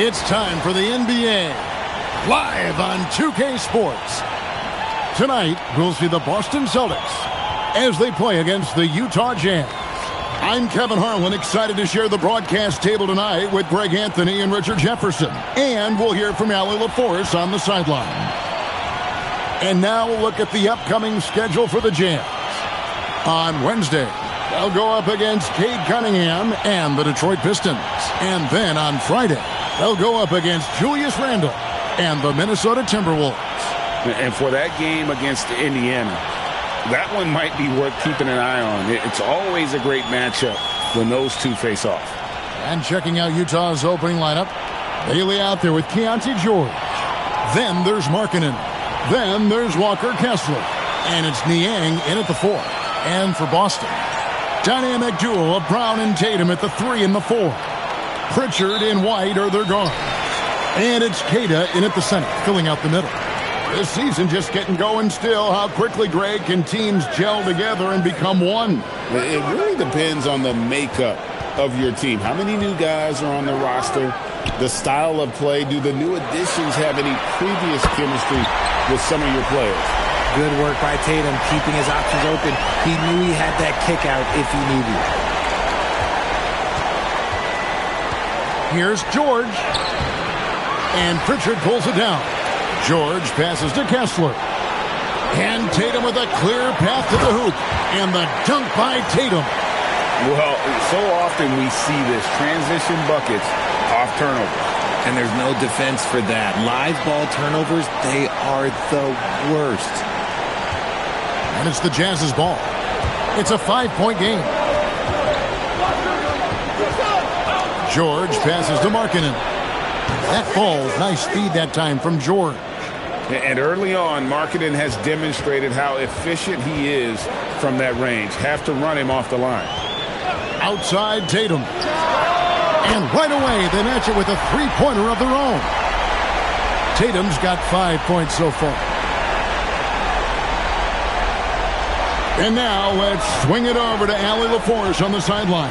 It's time for the NBA, live on 2K Sports. Tonight, we'll see the Boston Celtics as they play against the Utah Jazz. I'm Kevin Harlan, excited to share the broadcast table tonight with Greg Anthony and Richard Jefferson. And we'll hear from Allie LaForce on the sideline. And now we'll look at the upcoming schedule for the Jazz. On Wednesday, they'll go up against Cade Cunningham and the Detroit Pistons. And then on Friday, they'll go up against Julius Randle and the Minnesota Timberwolves. And for that game against Indiana, that one might be worth keeping an eye on. It's always a great matchup when those two face off. And checking out Utah's opening lineup, Bailey out there with Keontae George. Then there's Markkanen. Then there's Walker Kessler. And it's Niang in at the 4. And for Boston, dynamic duo of Brown and Tatum at the 3 and the 4. Pritchard and White are their guards. And it's Queta in at the center, filling out the middle. This season just getting going still. How quickly, Greg, can teams gel together and become one? It really depends on the makeup of your team. How many new guys are on the roster? The style of play. Do the new additions have any previous chemistry with some of your players? Good work by Tatum, keeping his options open. He knew he had that kick out if he needed it. Here's George. And Pritchard pulls it down. George passes to Kessler. And Tatum with a clear path to the hoop. And the dunk by Tatum. Well, so often we see this. Transition buckets off turnovers. And there's no defense for that. Live ball turnovers, they are the worst. And it's the Jazz's ball. It's a 5-point game. George passes to Markkanen. That ball, nice feed that time from George. And early on, Markkanen has demonstrated how efficient he is from that range. Have to run him off the line. Outside Tatum. And right away, they match it with a three-pointer of their own. Tatum's got 5 points so far. And now let's swing it over to Allie LaForce on the sideline.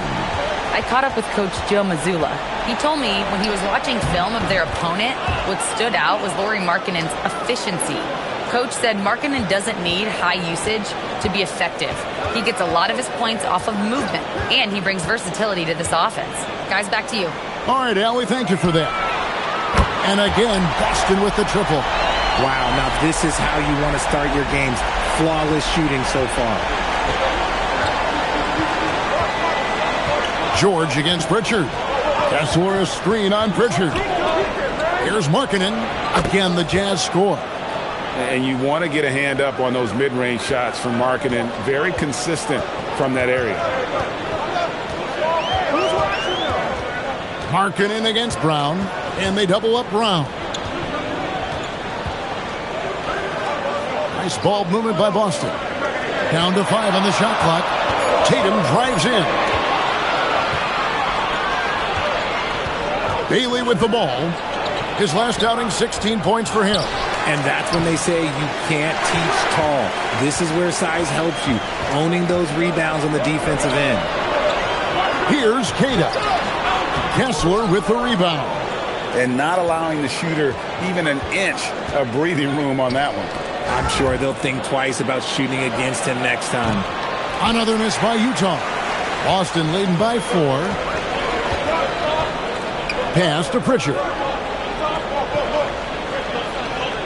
I caught up with Coach Joe Mazzulla. He told me when he was watching film of their opponent, what stood out was Lauri Markkanen's efficiency. Coach said Markkanen doesn't need high usage to be effective. He gets a lot of his points off of movement, and he brings versatility to this offense. Guys, back to you. All right, Allie, thank you for that. And again, Boston with the triple. Wow, now this is how you want to start your games. Flawless shooting so far. George against Pritchard. Kessler a screen on Pritchard. Here's Markkanen. Again, the Jazz score. And you want to get a hand up on those mid-range shots from Markkanen. Very consistent from that area. Markkanen against Brown. And they double up Brown. Nice ball movement by Boston. Down to 5 on the shot clock. Tatum drives in. Bailey with the ball. His last outing, 16 points for him. And that's when they say you can't teach tall. This is where size helps you. Owning those rebounds on the defensive end. Here's Queta. Kessler with the rebound. And not allowing the shooter even an inch of breathing room on that one. I'm sure they'll think twice about shooting against him next time. Another miss by Utah. Boston leading by 4. Pass to Pritchard.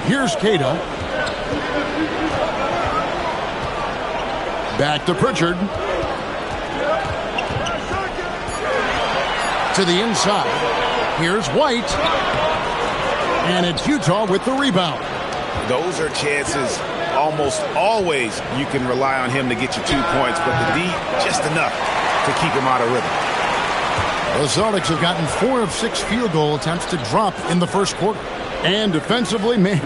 Here's Queta. Back to Pritchard. To the inside. Here's White. And it's Utah with the rebound. Those are chances almost always you can rely on him to get you 2 points, but the D, just enough to keep him out of rhythm. The Celtics have gotten 4 of 6 field goal attempts to drop in the first quarter. And defensively, man,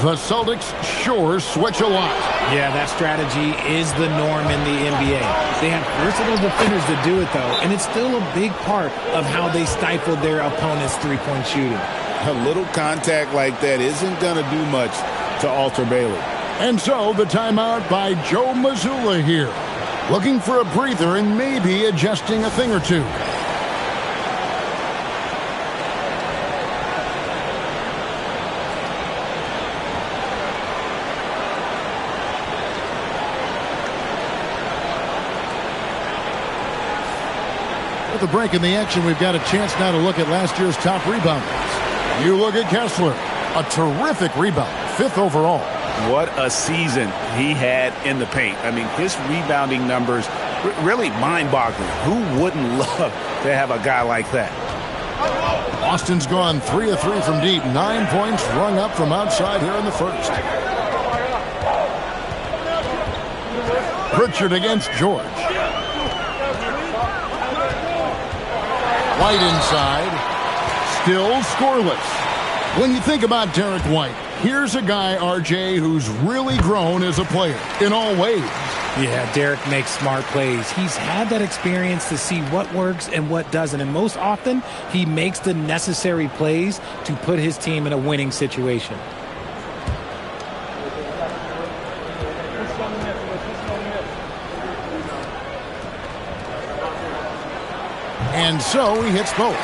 the Celtics sure switch a lot. Yeah, that strategy is the norm in the NBA. They have versatile defenders to do it, though, and it's still a big part of how they stifled their opponent's three-point shooting. A little contact like that isn't going to do much to alter Bailey. And so the timeout by Joe Mazzulla here. Looking for a breather and maybe adjusting a thing or two. At the break in the action, we've got a chance now to look at last year's top rebounders. You look at Kessler, a terrific rebound, 5th overall. What a season he had in the paint. I mean, his rebounding numbers really mind-boggling. Who wouldn't love to have a guy like that? Boston's gone 3 of 3 from deep. 9 points rung up from outside here in the first. Pritchard against George. White inside. Still scoreless. When you think about Derek White, here's a guy, RJ, who's really grown as a player in all ways. Yeah, Derek makes smart plays. He's had that experience to see what works and what doesn't. And most often, he makes the necessary plays to put his team in a winning situation. And so he hits both.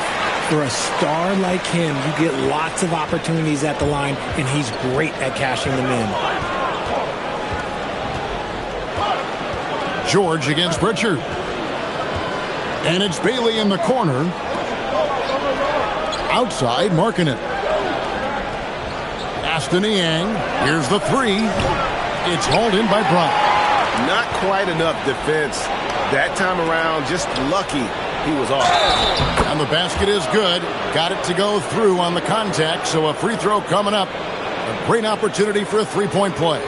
For a star like him, you get lots of opportunities at the line, and he's great at cashing them in. George against Pritchard. And it's Bailey in the corner. Outside, marking it. Aston Yang. Here's the 3. It's hauled in by Brown. Not quite enough defense. That time around, just lucky he was off. And the basket is good. Got it to go through on the contact, so a free throw coming up. A great opportunity for a three-point play.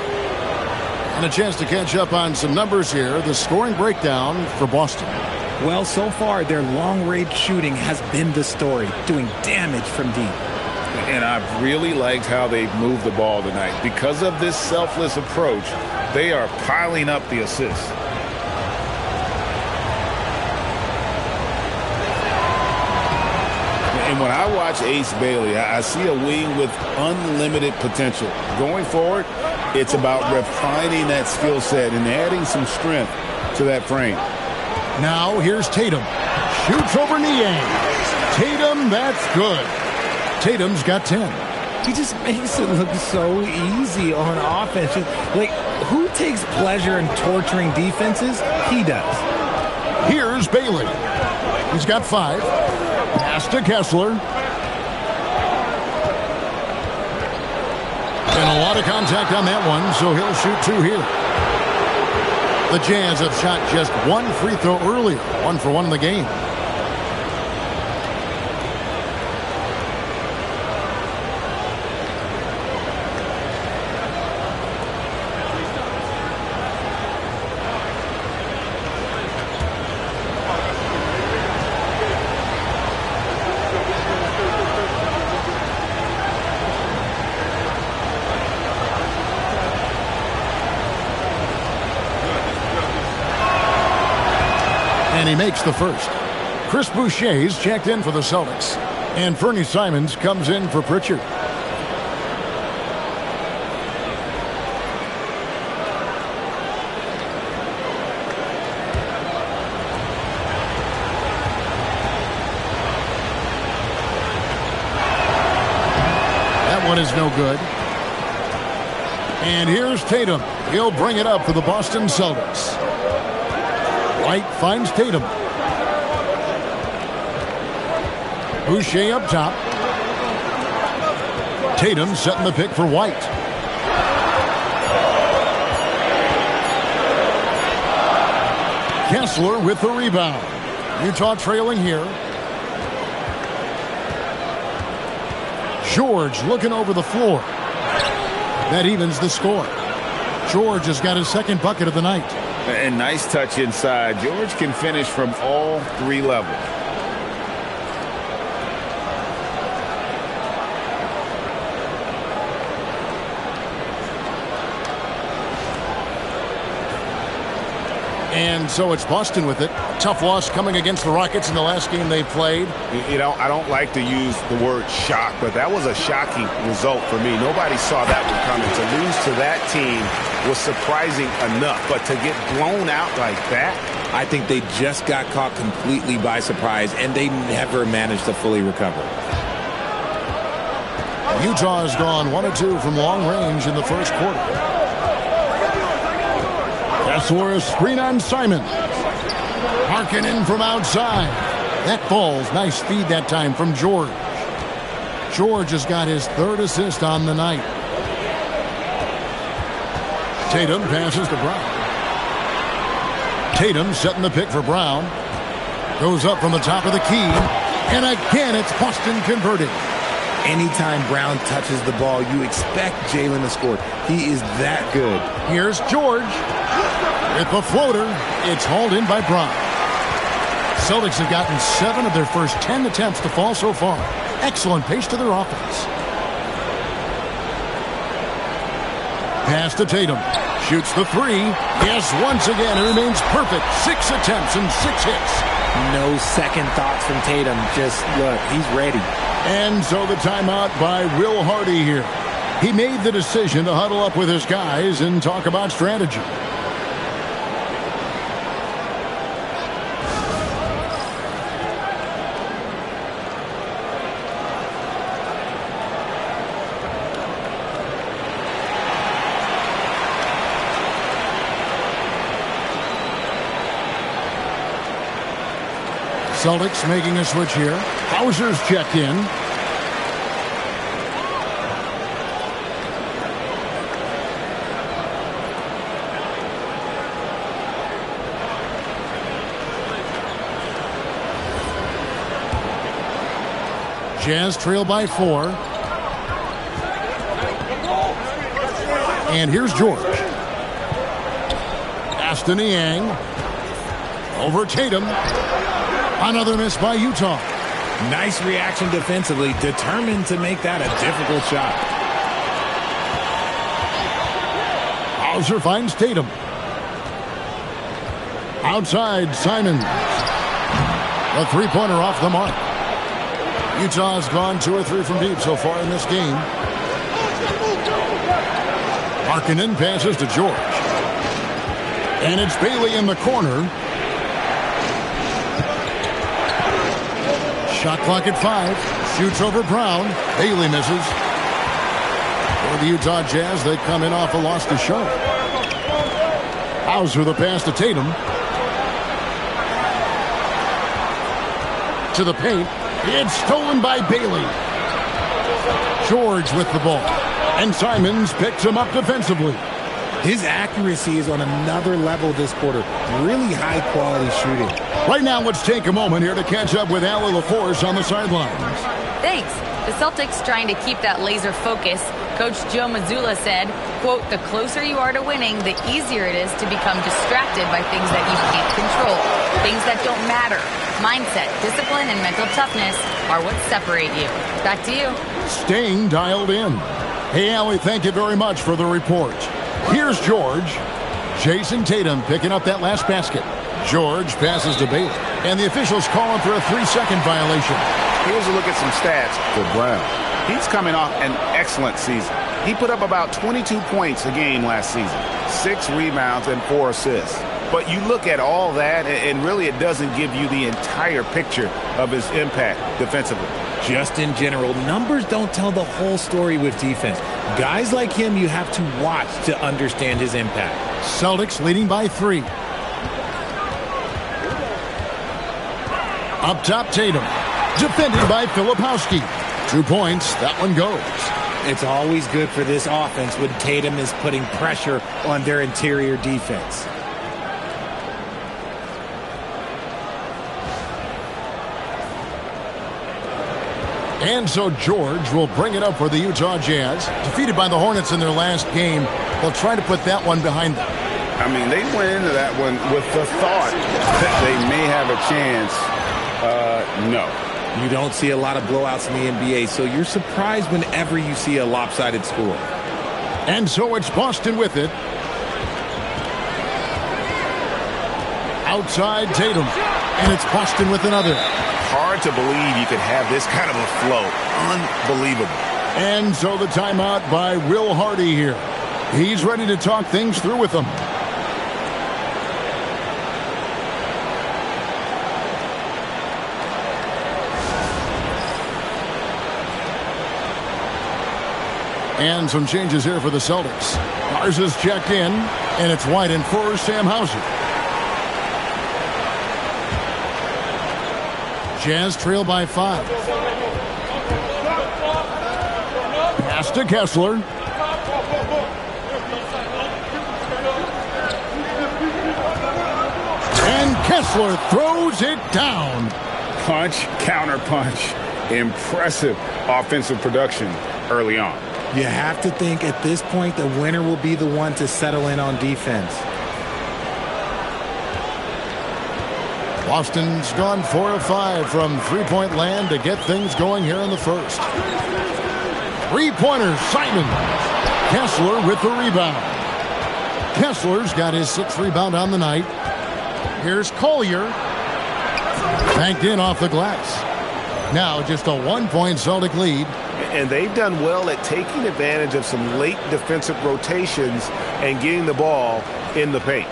And a chance to catch up on some numbers here. The scoring breakdown for Boston. Well, so far, their long-range shooting has been the story, doing damage from deep. And I've really liked how they've moved the ball tonight. Because of this selfless approach, they are piling up the assists. And when I watch Ace Bailey, I see a wing with unlimited potential. Going forward, it's about refining that skill set and adding some strength to that frame. Now here's Tatum. Shoots over Niang. Tatum, that's good. Tatum's got 10. He just makes it look so easy on offense. Like, who takes pleasure in torturing defenses? He does. Here's Bailey. He's got 5. Pass to Kessler. And a lot of contact on that one, so he'll shoot 2 here. The Jazz have shot just 1 free throw earlier. 1 for 1 in the game. And he makes the first. Chris Boucher's checked in for the Celtics. And Fernie Simons comes in for Pritchard. That one is no good. And here's Tatum. He'll bring it up for the Boston Celtics. White finds Tatum. Boucher up top. Tatum setting the pick for White. Kessler with the rebound. Utah trailing here. George looking over the floor. That evens the score. George has got his second bucket of the night. And nice touch inside. George can finish from all 3 levels. And so it's Boston with it. Tough loss coming against the Rockets in the last game they played. You know, I don't like to use the word shock, but that was a shocking result for me. Nobody saw that one coming. To lose to that team was surprising enough, but to get blown out like that, I think they just got caught completely by surprise, and they never managed to fully recover. Utah has gone 1 of 2 from long range in the first quarter. Kessler, a screen on Simon. Harkin in from outside. That falls. Nice feed that time from George. George has got his 3rd assist on the night. Tatum passes to Brown. Tatum setting the pick for Brown. Goes up from the top of the key. And again, it's Boston converting. Anytime Brown touches the ball, you expect Jalen to score. He is that good. Here's George. With the floater, it's hauled in by Brown. Celtics have gotten 7 of their first 10 attempts to fall so far. Excellent pace to their offense. Pass to Tatum. Shoots the 3. Yes, once again, it remains perfect. 6 attempts and 6 hits. No second thoughts from Tatum. Just look, he's ready. And so the timeout by Will Hardy here. He made the decision to huddle up with his guys and talk about strategy. Celtics making a switch here. Hauser's checked in. Jazz trail by 4. And here's George. Aston Yang. Over Tatum. Another miss by Utah. Nice reaction defensively, determined to make that a difficult shot. Hauser finds Tatum. Outside, Simons. A 3-pointer off the mark. Utah's gone 2 or 3 from deep so far in this game. Markkanen passes to George. And it's Bailey in the corner. Shot clock at 5. Shoots over Brown. Bailey misses. For the Utah Jazz, they come in off a loss to Charlotte. Hauser the pass to Tatum. To the paint. It's stolen by Bailey. George with the ball. And Simons picks him up defensively. His accuracy is on another level this quarter. Really high-quality shooting. Right now, let's take a moment here to catch up with Allie LaForce on the sidelines. Thanks. The Celtics trying to keep that laser focus. Coach Joe Mazzulla said, quote, the closer you are to winning, the easier it is to become distracted by things that you can't control. Things that don't matter. Mindset, discipline, and mental toughness are what separate you. Back to you. Staying dialed in. Hey, Allie, thank you very much for the report. Here's George. Jason Tatum picking up that last basket. George passes to Bailey. And the officials calling for a 3-second violation. Here's a look at some stats for Brown. He's coming off an excellent season. He put up about 22 points a game last season, 6 rebounds and 4 assists. But you look at all that, and really it doesn't give you the entire picture of his impact defensively. Just in general, numbers don't tell the whole story with defense. Guys like him you have to watch to understand his impact. Celtics leading by 3. Up top, Tatum. Defended by Filipowski. 2 points. That one goes. It's always good for this offense when Tatum is putting pressure on their interior defense. And so George will bring it up for the Utah Jazz. Defeated by the Hornets in their last game. They'll try to put that one behind them. I mean, they went into that one with the thought that they may have a chance. No. You don't see a lot of blowouts in the NBA, so you're surprised whenever you see a lopsided score. And so it's Boston with it. Outside Tatum. And it's Boston with another. Hard to believe you could have this kind of a flow. Unbelievable. And so the timeout by Will Hardy here. He's ready to talk things through with them. And some changes here for the Celtics. Mars is checked in, and it's White and for Sam Hauser. Jazz trail by 5. Pass to Kessler. And Kessler throws it down. Punch, counter punch. Impressive offensive production early on. You have to think at this point the winner will be the one to settle in on defense. Boston's gone 4 of 5 from three-point land to get things going here in the first. Three-pointer, Simon. Kessler with the rebound. Kessler's got his 6th rebound on the night. Here's Collier. Banked in off the glass. Now just a 1-point Celtic lead. And they've done well at taking advantage of some late defensive rotations and getting the ball in the paint.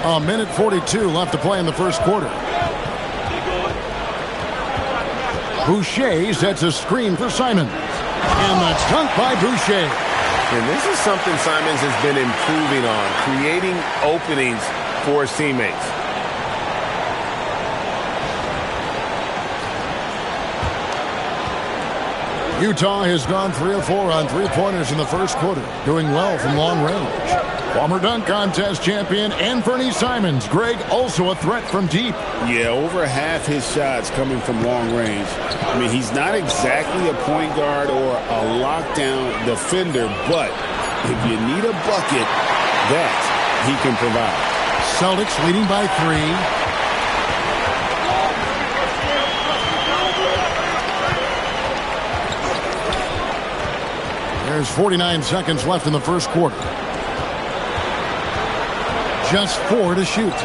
A minute 42 left to play in the first quarter. Boucher sets a screen for Simons. And the dunk by Boucher. And this is something Simons has been improving on, creating openings for his teammates. Utah has gone 3 of 4 on three-pointers in the first quarter, doing well from long range. Former dunk contest champion Anthony Simons. Greg, also a threat from deep. Yeah, over half his shots coming from long range. I mean, he's not exactly a point guard or a lockdown defender, but if you need a bucket, that he can provide. Celtics leading by 3. There's 49 seconds left in the first quarter. Just 4 to shoot.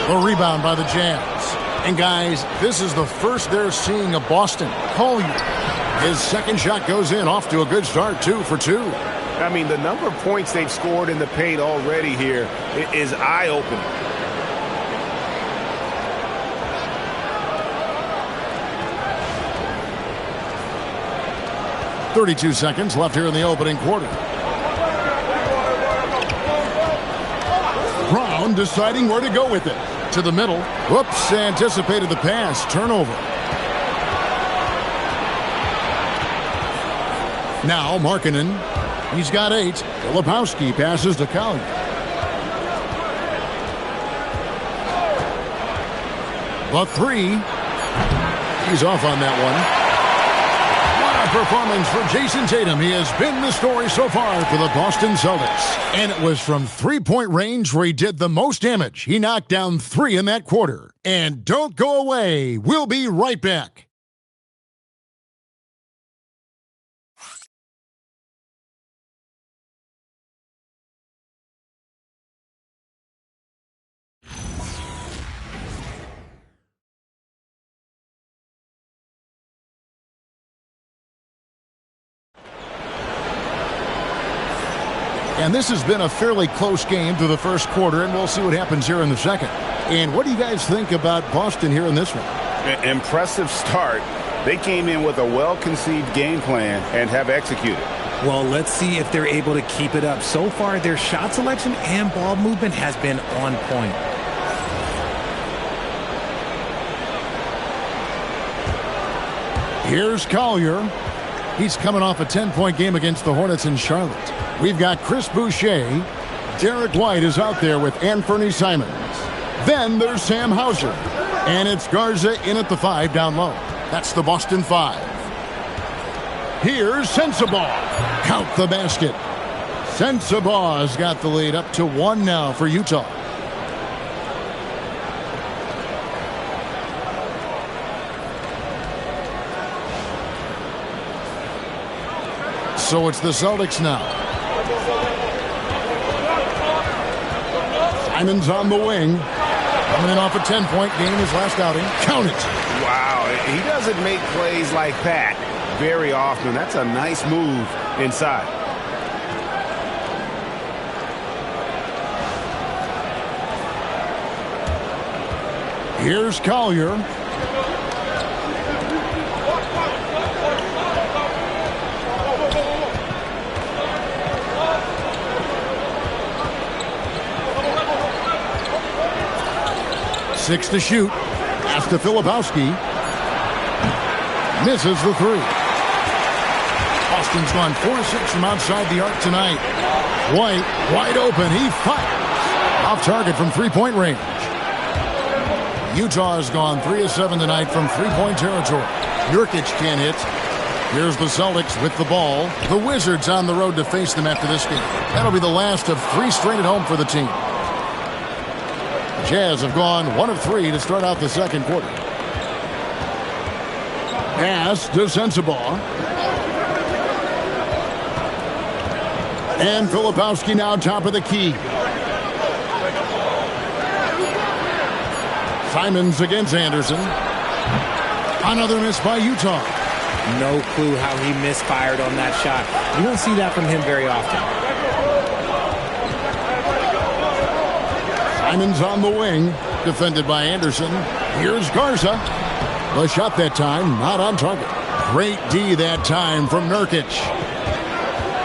The rebound by the Jazz. And guys, this is the first they're seeing of Boston. Collier. His second shot goes in, off to a good start, 2 for 2. I mean, the number of points they've scored in the paint already here is eye-opening. .32 seconds left here in the opening quarter. Brown deciding where to go with it. To the middle. Whoops, anticipated the pass. Turnover. Now Markkanen. He's got 8. Filipowski passes to Collier. The 3. He's off on that one. Performance for Jason Tatum. He has been the story so far for the Boston Celtics. And it was from three-point range where he did the most damage. He knocked down 3 in that quarter. And don't go away. We'll be right back. And this has been a fairly close game through the first quarter, and we'll see what happens here in the second. And what do you guys think about Boston here in this one? Impressive start. They came in with a well-conceived game plan and have executed. Well, let's see if they're able to keep it up. So far, their shot selection and ball movement has been on point. Here's Collier. He's coming off a 10-point game against the Hornets in Charlotte. We've got Chris Boucher. Derek White is out there with Anthony Simons. Then there's Sam Hauser. And it's Garza in at the 5 down low. That's the Boston 5. Here's Sensabaugh. Count the basket. Sensabaugh's got the lead up to 1 now for Utah. So it's the Celtics now. Simons on the wing. Coming in off a 10-point game his last outing. Count it. Wow, he doesn't make plays like that very often. That's a nice move inside. Here's Collier. 6 to shoot. Pass to Filipowski. Misses the three. Boston's gone 4-6 from outside the arc tonight. White, wide open. He fires. Off target from three-point range. Utah has gone 3 of 7 tonight from three-point territory. Nurkic can't hit. Here's the Celtics with the ball. The Wizards on the road to face them after this game. That'll be the last of 3 straight at home for the team. The Jazz have gone 1 of 3 to start out the second quarter. Pass to Sensabaugh. And Filipowski now top of the key. Simons against Anderson. Another miss by Utah. No clue how he misfired on that shot. You don't see that from him very often. Simons on the wing. Defended by Anderson. Here's Garza. The shot that time not on target. Great D that time from Nurkic.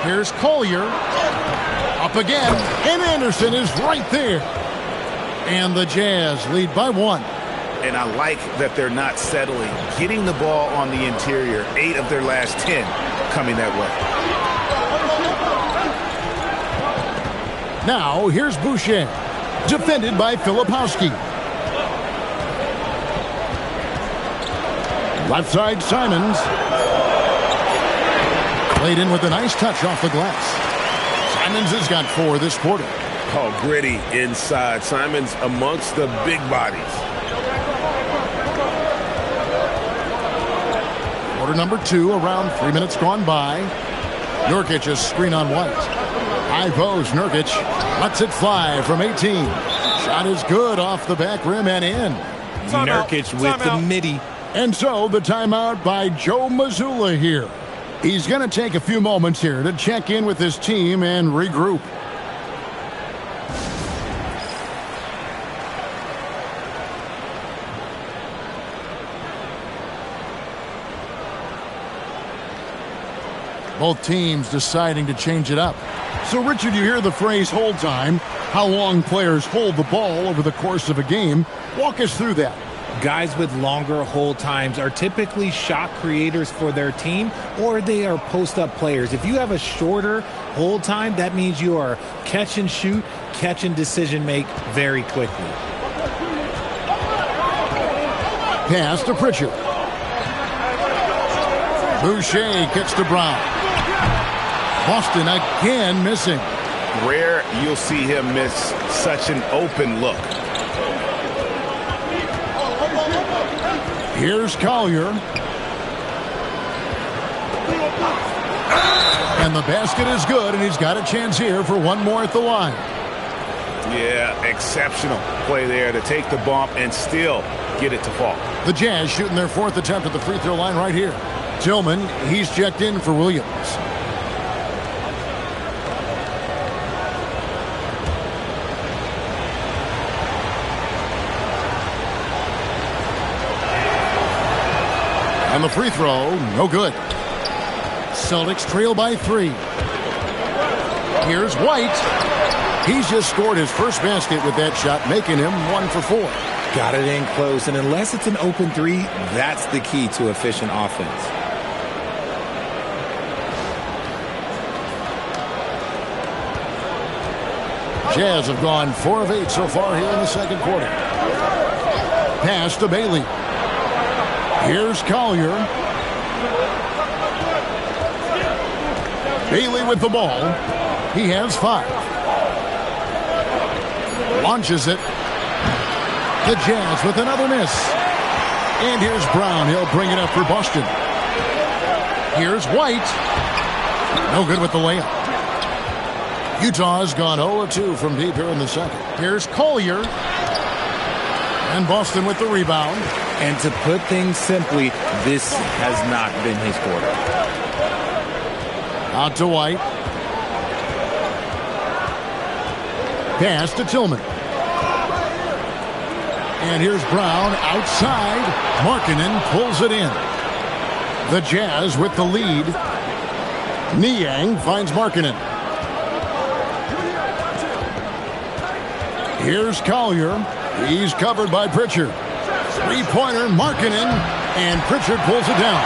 Here's Collier. Up again. And Anderson is right there. And the Jazz lead by 1. And I like that they're not settling. Getting the ball on the interior, 8 of their last 10 coming that way. Now, here's Boucher. Defended by Filipowski. Left side, Simons. Played in with a nice touch off the glass. Simons has got 4 this quarter. Oh, gritty inside. Simons amongst the big bodies. Quarter number 2, around 3 minutes gone by. Nurkic a screen on White. High post, Nurkic lets it fly from 18. Shot is good off the back rim and in. Nurkic with the midi. And so the timeout by Joe Mazzulla here. He's going to take a few moments here to check in with his team and regroup. Both teams deciding to change it up. So, Richard, you hear the phrase hold time, how long players hold the ball over the course of a game. Walk us through that. Guys with longer hold times are typically shot creators for their team, or they are post-up players. If you have a shorter hold time, that means you are catch and shoot, catch and decision make very quickly. Pass to Pritchard. Boucher kicks to Brown. Boston again missing. Rare you'll see him miss such an open look. Here's Collier. And the basket is good, and he's got a chance here for one more at the line. Yeah, exceptional play there to take the bump and still get it to fall. The Jazz shooting their 4th attempt at the free throw line right here. Tillman, he's checked in for Williams. And the free throw, no good. Celtics trail by 3. Here's White. He's just scored his first basket with that shot, making him 1 for 4. Got it in close, and unless it's an open 3, that's the key to efficient offense. Jazz have gone 4 of 8 so far here in the second quarter. Pass to Bailey. Here's Collier. Bailey with the ball. He has 5. Launches it. The Jazz with another miss. And here's Brown. He'll bring it up for Boston. Here's White. No good with the layup. Utah's gone 0-2 from deep here in the second. Here's Collier. And Boston with the rebound. And to put things simply, this has not been his quarter. Out to White. Pass to Tillman. And here's Brown outside. Markkanen pulls it in. The Jazz with the lead. Niang finds Markkanen. Here's Collier. He's covered by Pritchard. Three-pointer, Markkanen, and Pritchard pulls it down.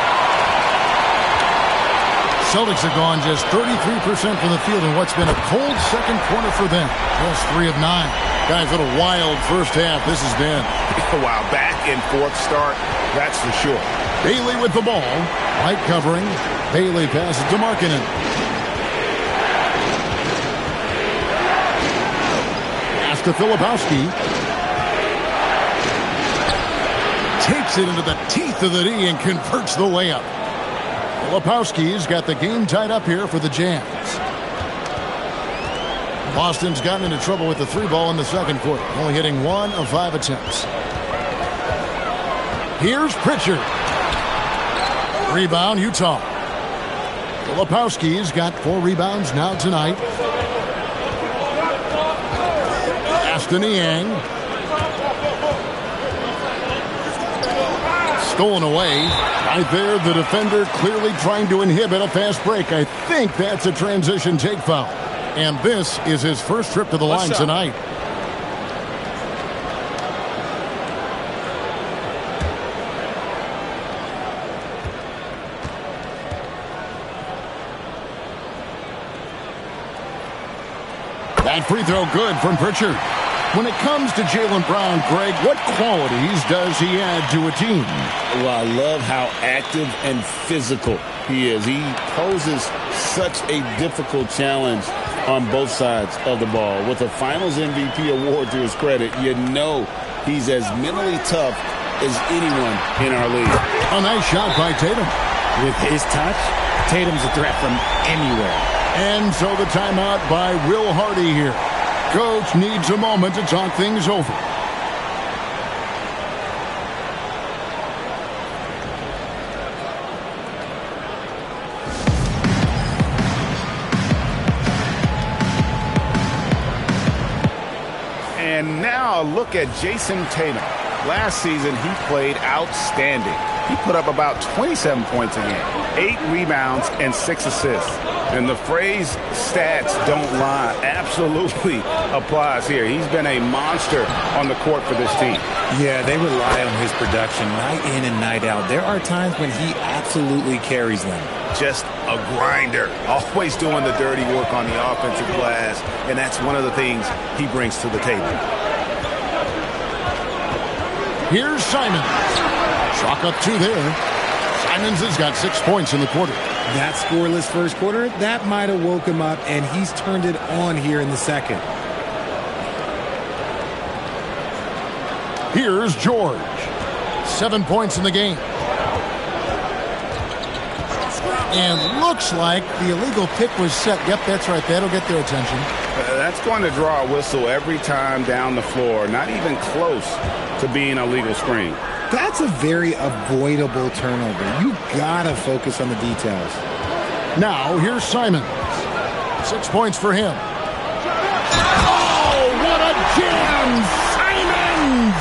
Celtics have gone just 33% from the field in what's been a cold second quarter for them. Just 3 of 9. Guys, what a wild first half this has been. Wow, back and forth start, that's for sure. Bailey with the ball. Light covering. Bailey passes to Markkanen. Pass to Filipowski. Takes it into the teeth of the D and converts the layup. Filipowski's got the game tied up here for the Jazz. Boston's gotten into trouble with the 3-ball in the second quarter, only hitting 1 of 5 attempts. Here's Pritchard. Rebound, Utah. Filipowski's got 4 rebounds now tonight. Aston Niang. Stolen away. Right there, the defender clearly trying to inhibit a fast break. I think that's a transition take foul. And this is his first trip to the line tonight. That free throw good from Pritchard. When it comes to Jaylen Brown, Greg, what qualities does he add to a team? Well, I love how active and physical he is. He poses such a difficult challenge on both sides of the ball. With a Finals MVP award to his credit, you know he's as mentally tough as anyone in our league. A nice shot by Tatum. With his touch, Tatum's a threat from anywhere. And so the timeout by Will Hardy here. Coach needs a moment to talk things over. And now look at Jason Tatum. Last season, he played outstanding. He put up about 27 points a game, 8 rebounds, and 6 assists. And the phrase stats don't lie absolutely applies here. He's been a monster on the court for this team. Yeah, they rely on his production night in and night out. There are times when he absolutely carries them. Just a grinder, always doing the dirty work on the offensive glass, and that's one of the things he brings to the table. Here's Simons. Chalk up 2 there. Simons has got 6 points in the quarter. That scoreless first quarter, that might have woke him up, and he's turned it on here in the second. Here's George. 7 points in the game. And looks like the illegal pick was set. Yep, that's right. That'll get their attention. That's going to draw a whistle every time down the floor. Not even close to being a legal screen. That's a very avoidable turnover. You gotta focus on the details. Now, here's Simons. 6 points for him. Oh, what a jam! Simons!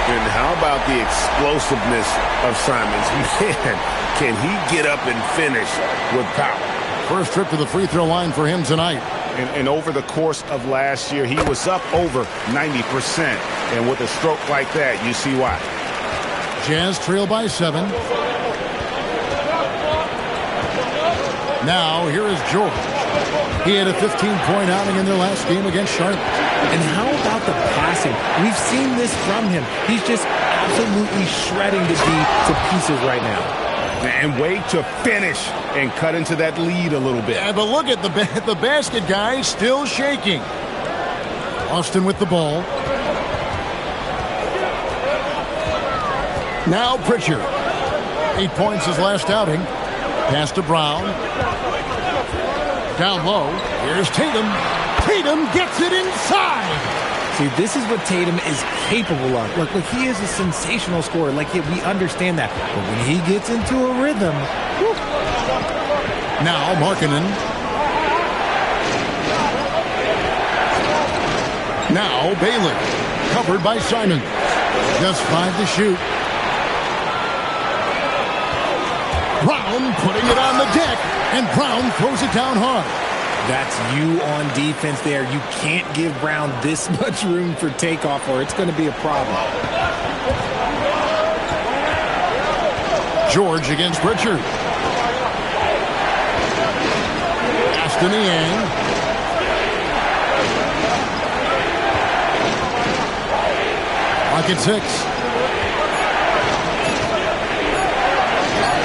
And how about the explosiveness of Simons? Man, can he get up and finish with power? First trip to the free throw line for him tonight. And over the course of last year, he was up over 90%. And with a stroke like that, you see why. Jazz trail by 7. Now, here is George. He had a 15-point outing in their last game against Charlotte. And how about the passing? We've seen this from him. He's just absolutely shredding the D to pieces right now. And wait to finish and cut into that lead a little bit. Yeah, but look at the basket, guys, still shaking. Austin with the ball. Now Pritchard. 8 points his last outing. Pass to Brown. Down low. Here's Tatum. Tatum gets it inside. See, this is what Tatum is capable of. Look, he is a sensational scorer. Like, we understand that. But when he gets into a rhythm... Whew. Now Markkanen. Now Bailey. Covered by Simons. Just 5 to shoot. Brown putting it on the deck. And Brown throws it down hard. That's you on defense there. You can't give Brown this much room for takeoff or it's going to be a problem. George against Pritchard. Aston Yang. Pocket 6.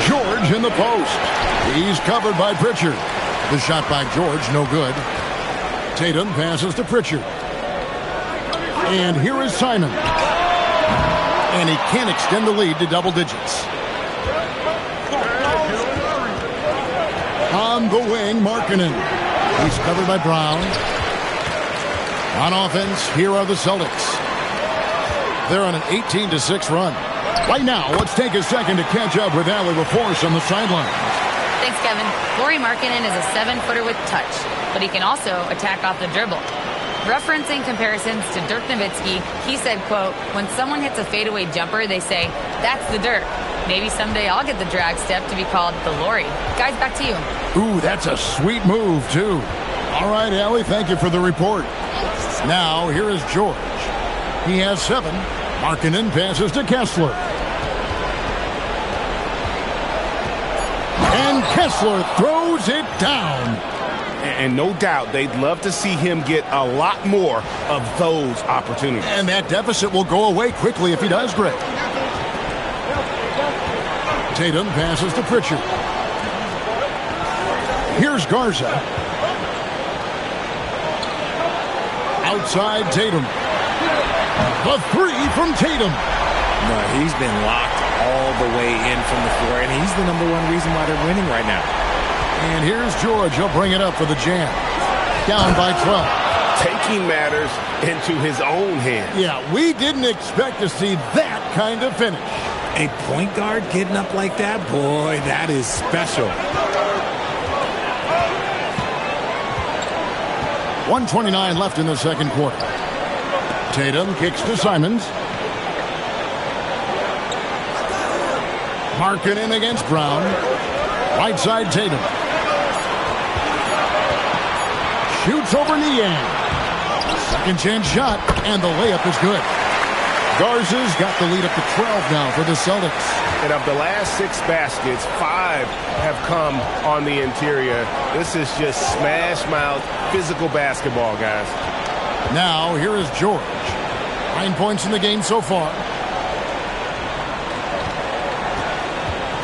George in the post. He's covered by Pritchard. The shot by George, no good. Tatum passes to Pritchard. And here is Simon. And he can't extend the lead to double digits. On the wing, Markkanen. He's covered by Brown. On offense, here are the Celtics. They're on an 18-6 run. Right now, let's take a second to catch up with Allie LaForce on the sideline. Thanks, Kevin. Lauri Markkanen is a 7-footer with touch, but he can also attack off the dribble. Referencing comparisons to Dirk Nowitzki, he said, quote, when someone hits a fadeaway jumper, they say, that's the Dirk. Maybe someday I'll get the drag step to be called the Lauri. Guys, back to you. Ooh, that's a sweet move, too. All right, Allie, thank you for the report. Now, here is George. He has 7. Markkanen passes to Kessler. And Kessler throws it down. And no doubt they'd love to see him get a lot more of those opportunities. And that deficit will go away quickly if he does, Greg. Tatum passes to Pritchard. Here's Garza. Outside Tatum. The 3 from Tatum. No, he's been locked all the way in from the floor, and he's the #1 reason why they're winning right now. And here's George. He'll bring it up for the jam. Down by 12. Taking matters into his own hands. Yeah, we didn't expect to see that kind of finish. A point guard getting up like that, boy, that is special. 1:29 left in the second quarter. Tatum kicks to Simons. Markkanen against Brown. Right side Tatum. Shoots over Niang. Second chance shot, and the layup is good. Garza's got the lead up to 12 now for the Celtics. And of the last 6 baskets, 5 have come on the interior. This is just smash-mouth physical basketball, guys. Now, here is George. 9 points in the game so far.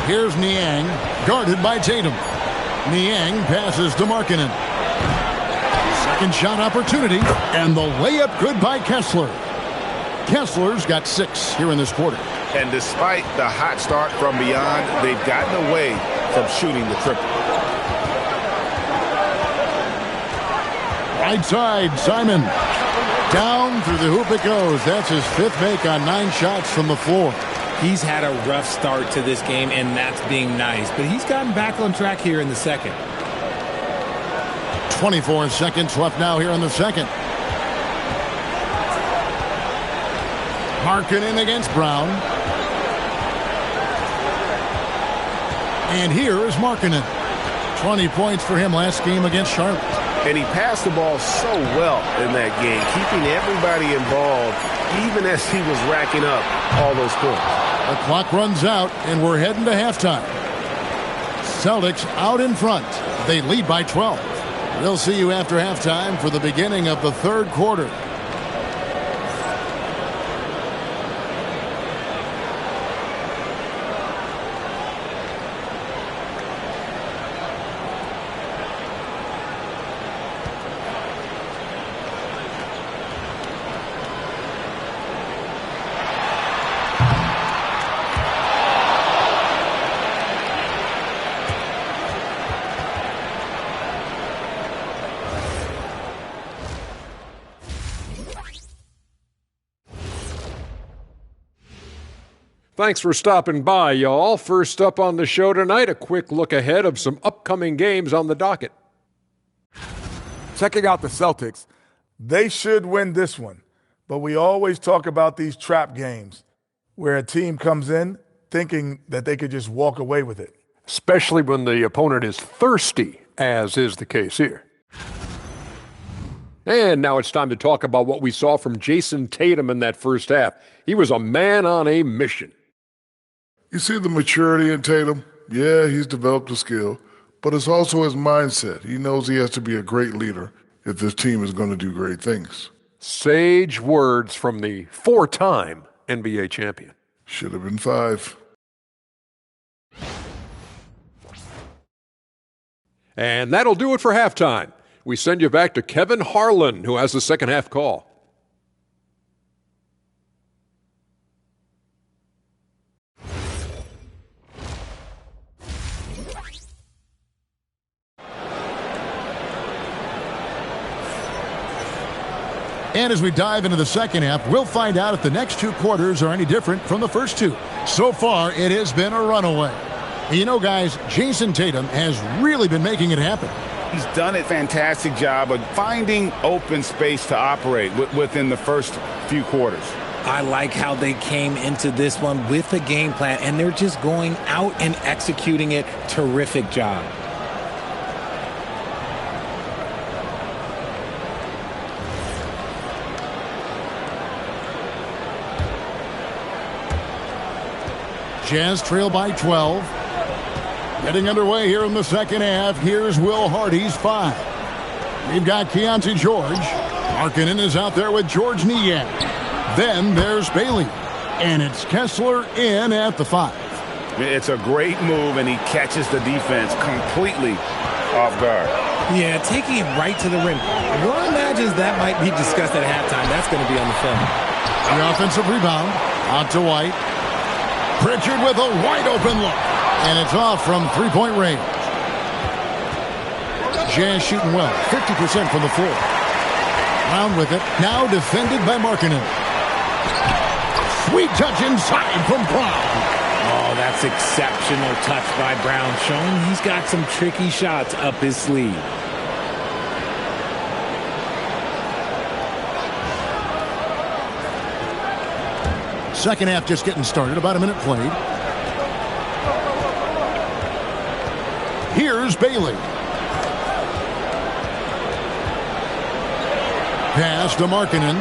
Here's Niang, guarded by Tatum. Niang passes to Markkanen. Second shot opportunity, and the layup good by Kessler. Kessler's got 6 here in this quarter. And despite the hot start from beyond, they've gotten away from shooting the triple. Right side, Simon. Down through the hoop it goes. That's his 5th make on 9 shots from the floor. He's had a rough start to this game, and that's being nice. But he's gotten back on track here in the second. 24 seconds left now here in the second. Markkanen against Brown. And here is Markkanen. 20 points for him last game against Charlotte. And he passed the ball so well in that game, keeping everybody involved, even as he was racking up all those points. The clock runs out, and we're heading to halftime. Celtics out in front. They lead by 12. We'll see you after halftime for the beginning of the third quarter. Thanks for stopping by, y'all. First up on the show tonight, a quick look ahead of some upcoming games on the docket. Checking out the Celtics, they should win this one. But we always talk about these trap games where a team comes in thinking that they could just walk away with it. Especially when the opponent is thirsty, as is the case here. And now it's time to talk about what we saw from Jason Tatum in that first half. He was a man on a mission. You see the maturity in Tatum? Yeah, he's developed a skill, but it's also his mindset. He knows he has to be a great leader if this team is going to do great things. Sage words from the 4-time NBA champion. Should have been 5. And that'll do it for halftime. We send you back to Kevin Harlan, who has the second half call. And as we dive into the second half, we'll find out if the next 2 quarters are any different from the first 2. So far, it has been a runaway. And you know, guys, Jason Tatum has really been making it happen. He's done a fantastic job of finding open space to operate within the first few quarters. I like how they came into this one with a game plan, and they're just going out and executing it. Terrific job. Jazz trail by 12. Getting underway here in the second half. Here's Will Hardy's 5. We've got Keontae George. Markkanen is out there with George Niang. Then there's Bailey. And it's Kessler in at the 5. It's a great move, and he catches the defense completely off guard. Yeah, taking it right to the rim. One imagines that might be discussed at halftime. That's going to be on the film. The offensive rebound. Out to White. Pritchard with a wide-open look. And it's off from three-point range. Jazz shooting well. 50% from the floor. Brown with it. Now defended by Markkanen. Sweet touch inside from Brown. Oh, that's exceptional touch by Brown, showing he's got some tricky shots up his sleeve. Second half just getting started. About a minute played. Here's Bailey. Pass to Markkanen.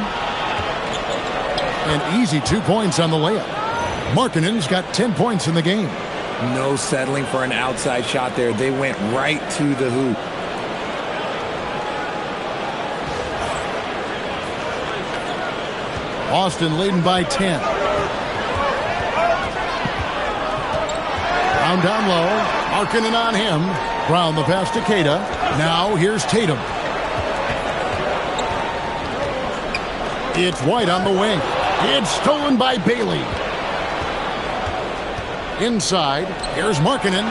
An easy 2 points on the layup. Markkanen's got 10 points in the game. No settling for an outside shot there. They went right to the hoop. Boston leading by 10. Brown down low. Markkanen on him. Brown the pass to Keita. Now here's Tatum. It's White on the wing. It's stolen by Bailey. Inside. Here's Markkanen.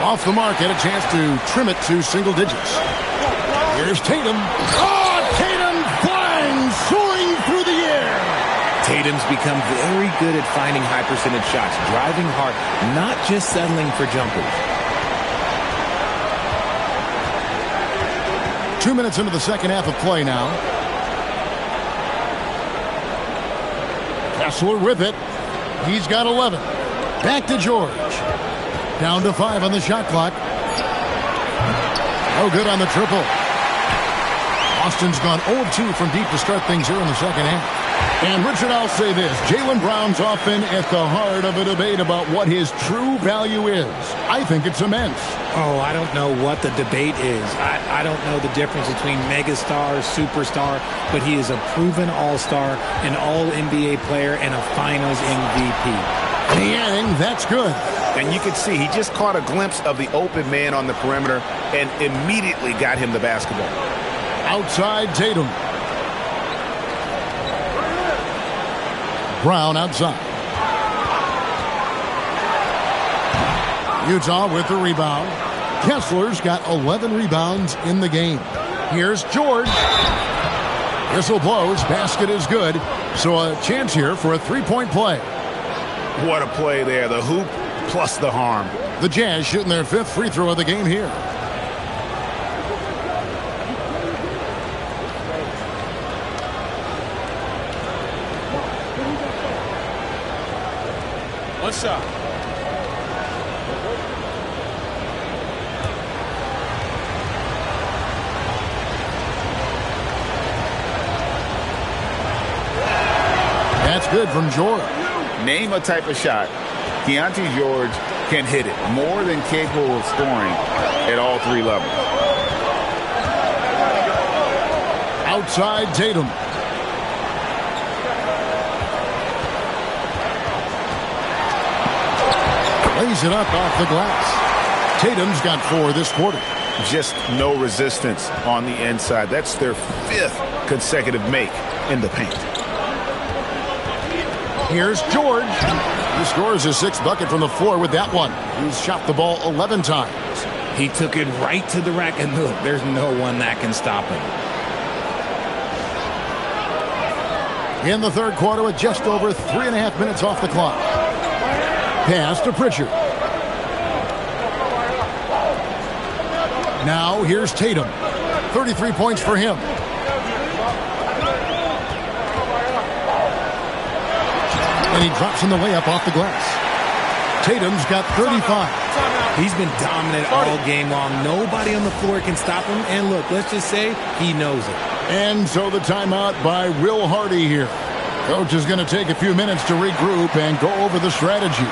Off the mark. Had a chance to trim it to single digits. Here's Tatum. Oh, Tatum flying, soaring through the air. Tatum's become very good at finding high percentage shots, driving hard, not just settling for jumpers. 2 minutes into the second half of play now. Kessler with it. He's got 11. Back to George. Down to 5 on the shot clock. No good on the triple. Boston's gone 0-2 from deep to start things here in the second half. And Richard, I'll say this. Jaylen Brown's often at the heart of a debate about what his true value is. I think it's immense. Oh, I don't know what the debate is. I don't know the difference between megastar, superstar, but he is a proven all-star, an all-NBA player, and a finals MVP. And that's good. And you can see he just caught a glimpse of the open man on the perimeter and immediately got him the basketball. Outside Tatum. Brown outside. Utah with the rebound. Kessler's got 11 rebounds in the game. Here's George. Whistle blows. Basket is good. So a chance here for a three-point play. What a play there. The hoop plus the harm. The Jazz shooting their 5th free throw of the game here. What's up? That's good from George. Name a type of shot Keontae George can hit it. More than capable of scoring at all three levels. Outside Tatum. Lays it up off the glass. Tatum's got 4 this quarter. Just no resistance on the inside. That's their 5th consecutive make in the paint. Here's George. He scores his 6th bucket from the floor with that one. He's shot the ball 11 times. He took it right to the rack, and look, there's no one that can stop him. In the third quarter with just over 3.5 minutes off the clock. Pass to Pritchard. Now here's Tatum. 33 points for him. And he drops in the layup off the glass. Tatum's got 35. He's been dominant all game long. Nobody on the floor can stop him. And look, let's just say he knows it. And so the timeout by Will Hardy here. Coach is going to take a few minutes to regroup and go over the strategy.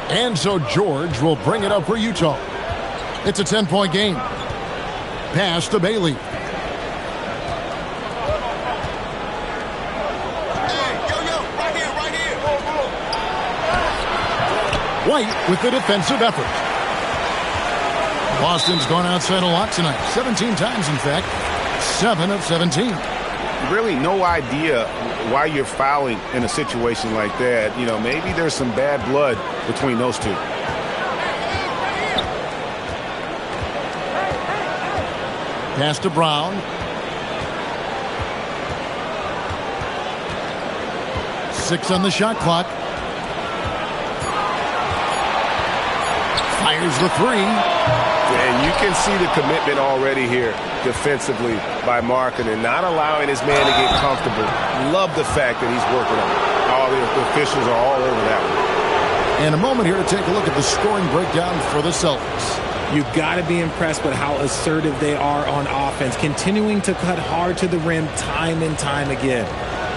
And so George will bring it up for Utah. It's a 10-point game. Pass to Bailey. White with the defensive effort. Boston's gone outside a lot tonight. 17 times, in fact. 7 of 17. Really no idea why you're fouling in a situation like that. You know, maybe there's some bad blood between those two. Pass to Brown. Six on the shot clock. Fires the 3. And you can see the commitment already here defensively by Markkanen, not allowing his man to get comfortable. Love the fact that he's working on it. All the officials are all over that one. And a moment here to take a look at the scoring breakdown for the Celtics. You've got to be impressed with how assertive they are on offense, continuing to cut hard to the rim time and time again.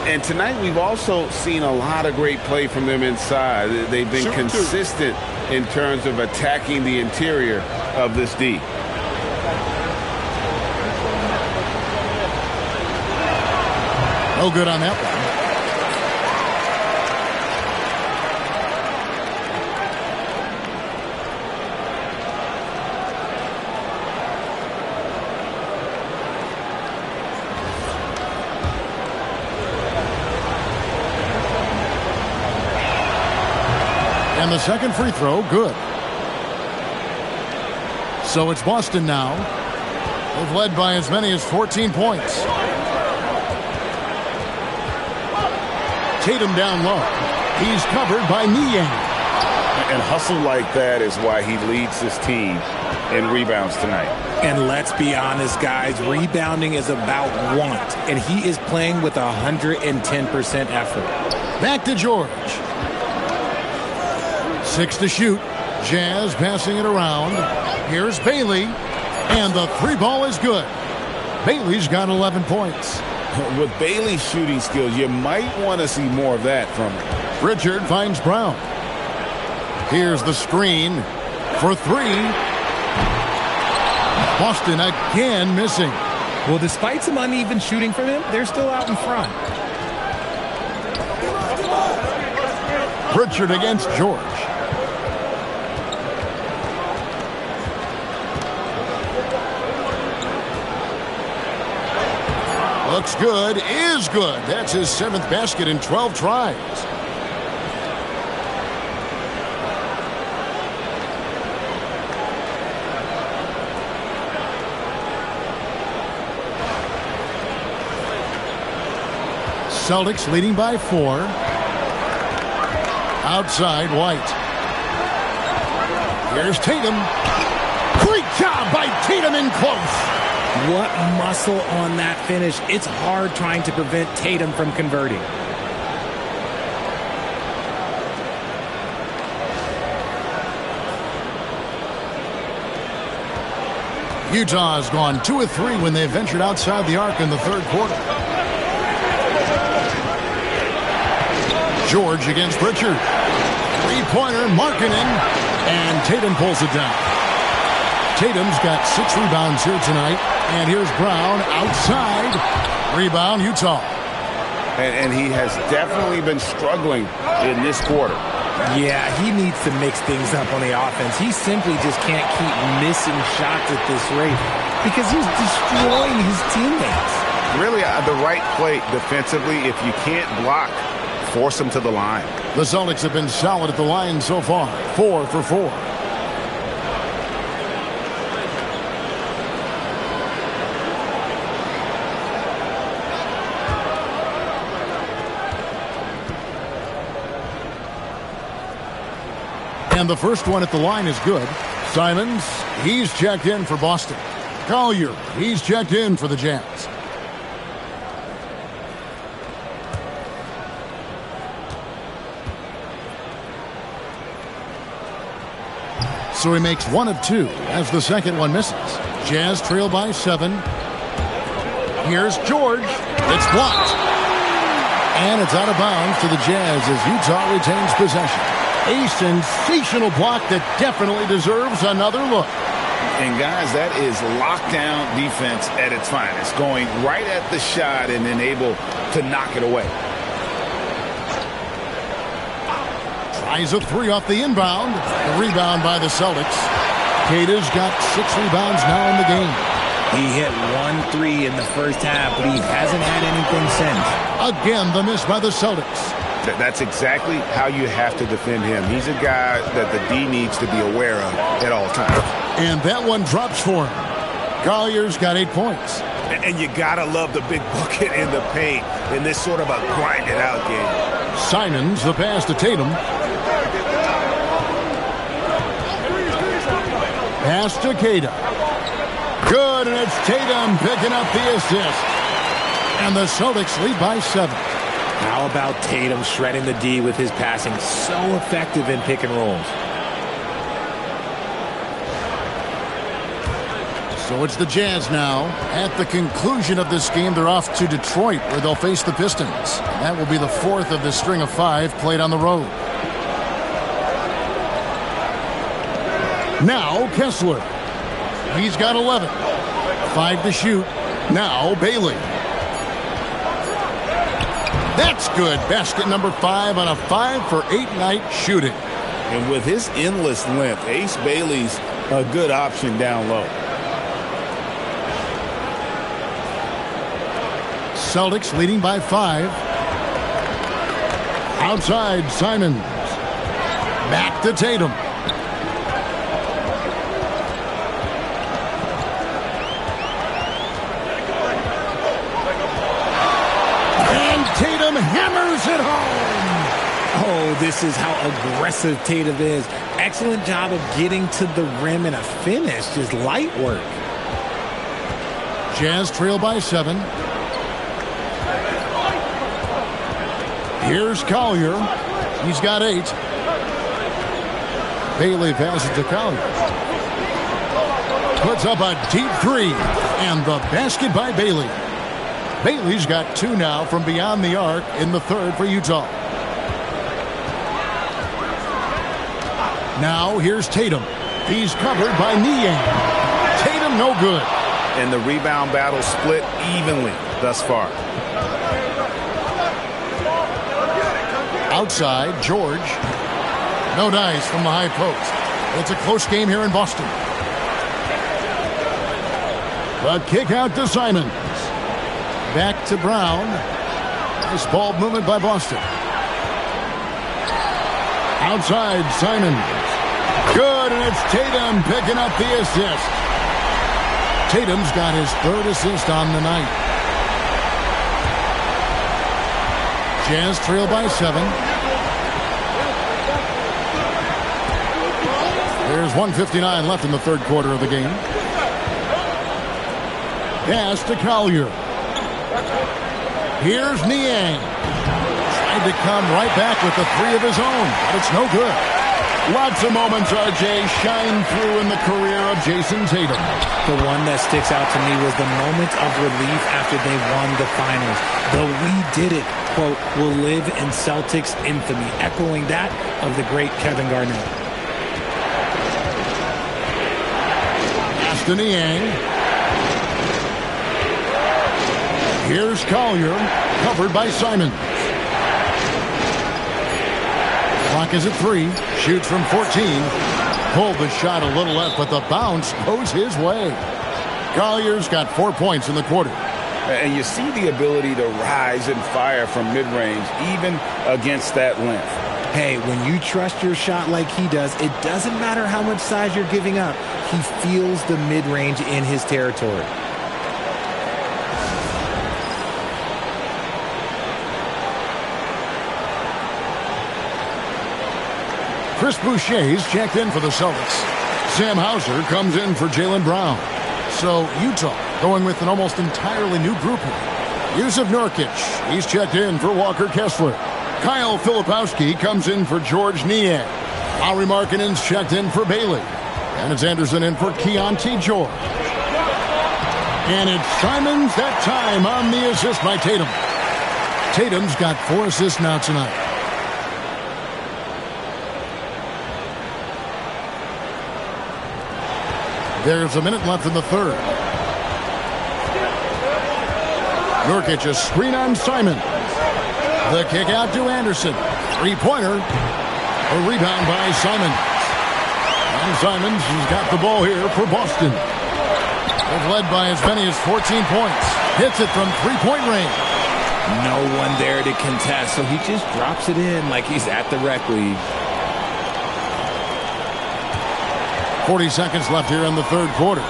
And tonight we've also seen a lot of great play from them inside. They've been consistent in terms of attacking the interior of this D. No good on that one. And the second free throw, good. So it's Boston now. They've led by as many as 14 points. Tatum down low. He's covered by Niang. And hustle like that is why he leads this team in rebounds tonight. And let's be honest, guys, rebounding is about want. And he is playing with 110% effort. Back to George. 6 to shoot. Jazz passing it around. Here's Bailey. And the 3 ball is good. Bailey's got 11 points. With Bailey's shooting skills, you might want to see more of that from him. Richard finds Brown. Here's the screen for 3. Boston again missing. Well, despite some uneven shooting from him, they're still out in front. Richard against George. Looks good, is good. That's his 7th basket in 12 tries. Celtics leading by 4. Outside White. Here's Tatum. Great job by Tatum in close. What muscle on that finish. It's hard trying to prevent Tatum from converting. Utah has gone 2 of 3 when they ventured outside the arc in the third quarter. George against Pritchard. Three-pointer, Markkanen, and Tatum pulls it down. Tatum's got 6 rebounds here tonight, and here's Brown outside. Rebound, Utah. And he has definitely been struggling in this quarter. Yeah, he needs to mix things up on the offense. He simply just can't keep missing shots at this rate because he's destroying his teammates. Really, the right play defensively, if you can't block, force him to the line. The Celtics have been solid at the line so far, 4 for 4. And the first one at the line is good. Simons, he's checked in for Boston. Collier, he's checked in for the Jazz. So he makes 1 of 2 as the second one misses. Jazz trail by 7. Here's George. It's blocked. And it's out of bounds to the Jazz as Utah retains possession. A sensational block that definitely deserves another look. And guys, that is lockdown defense at its finest. Going right at the shot and then able to knock it away. Tries a 3 off the inbound. The rebound by the Celtics. Kata's got 6 rebounds now in the game. He hit 1 3 in the first half, but he hasn't had anything since. Again, the miss by the Celtics. That's exactly how you have to defend him. He's a guy that the D needs to be aware of at all times. And that one drops for him. Collier's got 8 points. And you gotta love the big bucket in the paint in this sort of a grinded out game. Simons, the pass to Tatum. Pass to Kata. Good, and it's Tatum picking up the assist. And the Celtics lead by 7. How about Tatum shredding the D with his passing? So effective in pick and rolls. So it's the Jazz now. At the conclusion of this game, they're off to Detroit, where they'll face the Pistons. That will be the 4th of the string of 5 played on the road. Now Kessler. He's got 11. 5 to shoot. Now Bailey. That's good. Basket number 5 on a 5 for 8 night shooting. And with his endless length, Ace Bailey's a good option down low. Celtics leading by 5. Outside, Simons. Back to Tatum. Tatum hammers it home. Oh, this is how aggressive Tatum is. Excellent job of getting to the rim and a finish. Just light work. Jazz trail by 7. Here's Collier. He's got 8. Bailey passes to Collier. Puts up a deep 3. And the basket by Bailey. Bailey's got 2 now from beyond the arc in the third for Utah. Now here's Tatum. He's covered by Niang. Tatum no good. And the rebound battle split evenly thus far. Outside, George. No dice from the high post. It's a close game here in Boston. The kick out to Simons. Back to Brown. Nice ball movement by Boston. Outside, Simons. Good, and it's Tatum picking up the assist. Tatum's got his 3rd assist on the night. Jazz trail by 7. There's 1:59 left in the third quarter of the game. Pass to Collier. Here's Niang. Tried to come right back with the three of his own, but it's no good. Lots of moments, RJ, shine through in the career of Jason Tatum. The one that sticks out to me was the moment of relief after they won the finals. The "we did it" quote will live in Celtics infamy, echoing that of the great Kevin Garnett. Pass to Niang. Here's Collier, covered by Simons. Clock is at 3. Shoots from 14. Pulled the shot a little left, but the bounce goes his way. Collier's got 4 points in the quarter. And you see the ability to rise and fire from mid-range, even against that length. Hey, when you trust your shot like he does, it doesn't matter how much size you're giving up. He feels the mid-range in his territory. Chris Boucher's checked in for the Celtics. Sam Hauser comes in for Jaylen Brown. So Utah going with an almost entirely new group here. Yusuf Nurkic, he's checked in for Walker Kessler. Kyle Filipowski comes in for George Niang. Lauri Markkanen's checked in for Bailey. And it's Anderson in for Keontae George. And it's Simons that time on the assist by Tatum. Tatum's got 4 assists now tonight. There's a minute left in the third. Nurkic a screen on Simon. The kick out to Anderson. Three-pointer. A rebound by Simon. And Simons has got the ball here for Boston. They've led by as many as 14 points. Hits it from three-point range. No one there to contest, so he just drops it in like he's at the rec league. 40 seconds left here in the third quarter.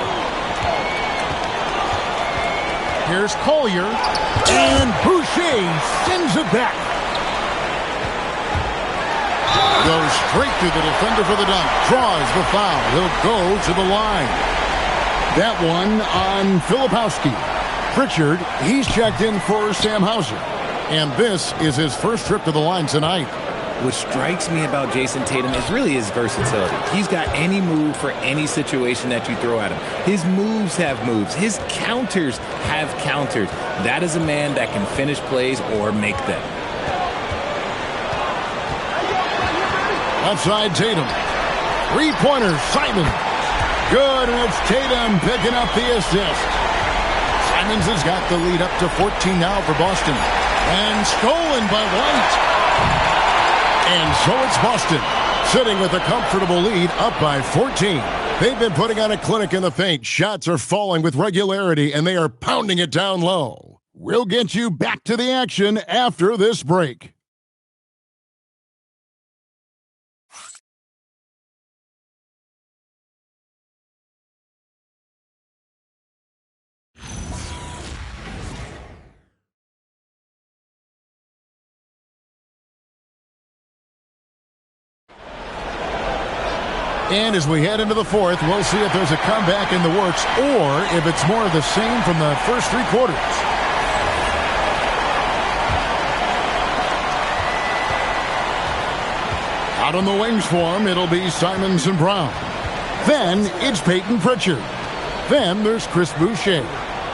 Here's Collier, and Boucher sends it back. Goes straight to the defender for the dunk. Draws the foul. He'll go to the line. That one on Filipowski. Pritchard, he's checked in for Sam Hauser. And this is his first trip to the line tonight. What strikes me about Jason Tatum is really his versatility. He's got any move for any situation that you throw at him. His moves have moves. His counters have counters. That is a man that can finish plays or make them. Outside Tatum. Three-pointer, Simon. Good, and it's Tatum picking up the assist. Simons has got the lead up to 14 now for Boston. And stolen by White. And so it's Boston, sitting with a comfortable lead, up by 14. They've been putting on a clinic in the paint. Shots are falling with regularity, and they are pounding it down low. We'll get you back to the action after this break. And as we head into the fourth, we'll see if there's a comeback in the works or if it's more of the same from the first 3 quarters. Out on the wings for him, it'll be Simons and Brown. Then it's Peyton Pritchard. Then there's Chris Boucher.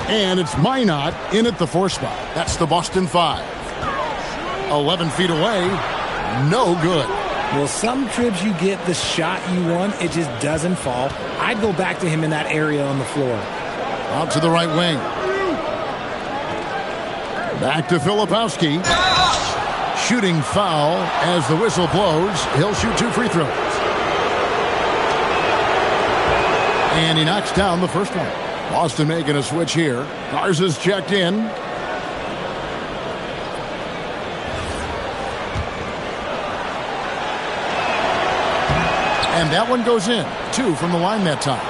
And it's Minot in at the 4 spot. That's the Boston 5. 11 feet away. No good. Well, some trips you get the shot you want, it just doesn't fall. I'd go back to him in that area on the floor. Out to the right wing. Back to Filipowski. Shooting foul as the whistle blows. He'll shoot 2 free throws. And he knocks down the first one. Boston making a switch here. Garza's checked in. And that one goes in. 2 from the line that time.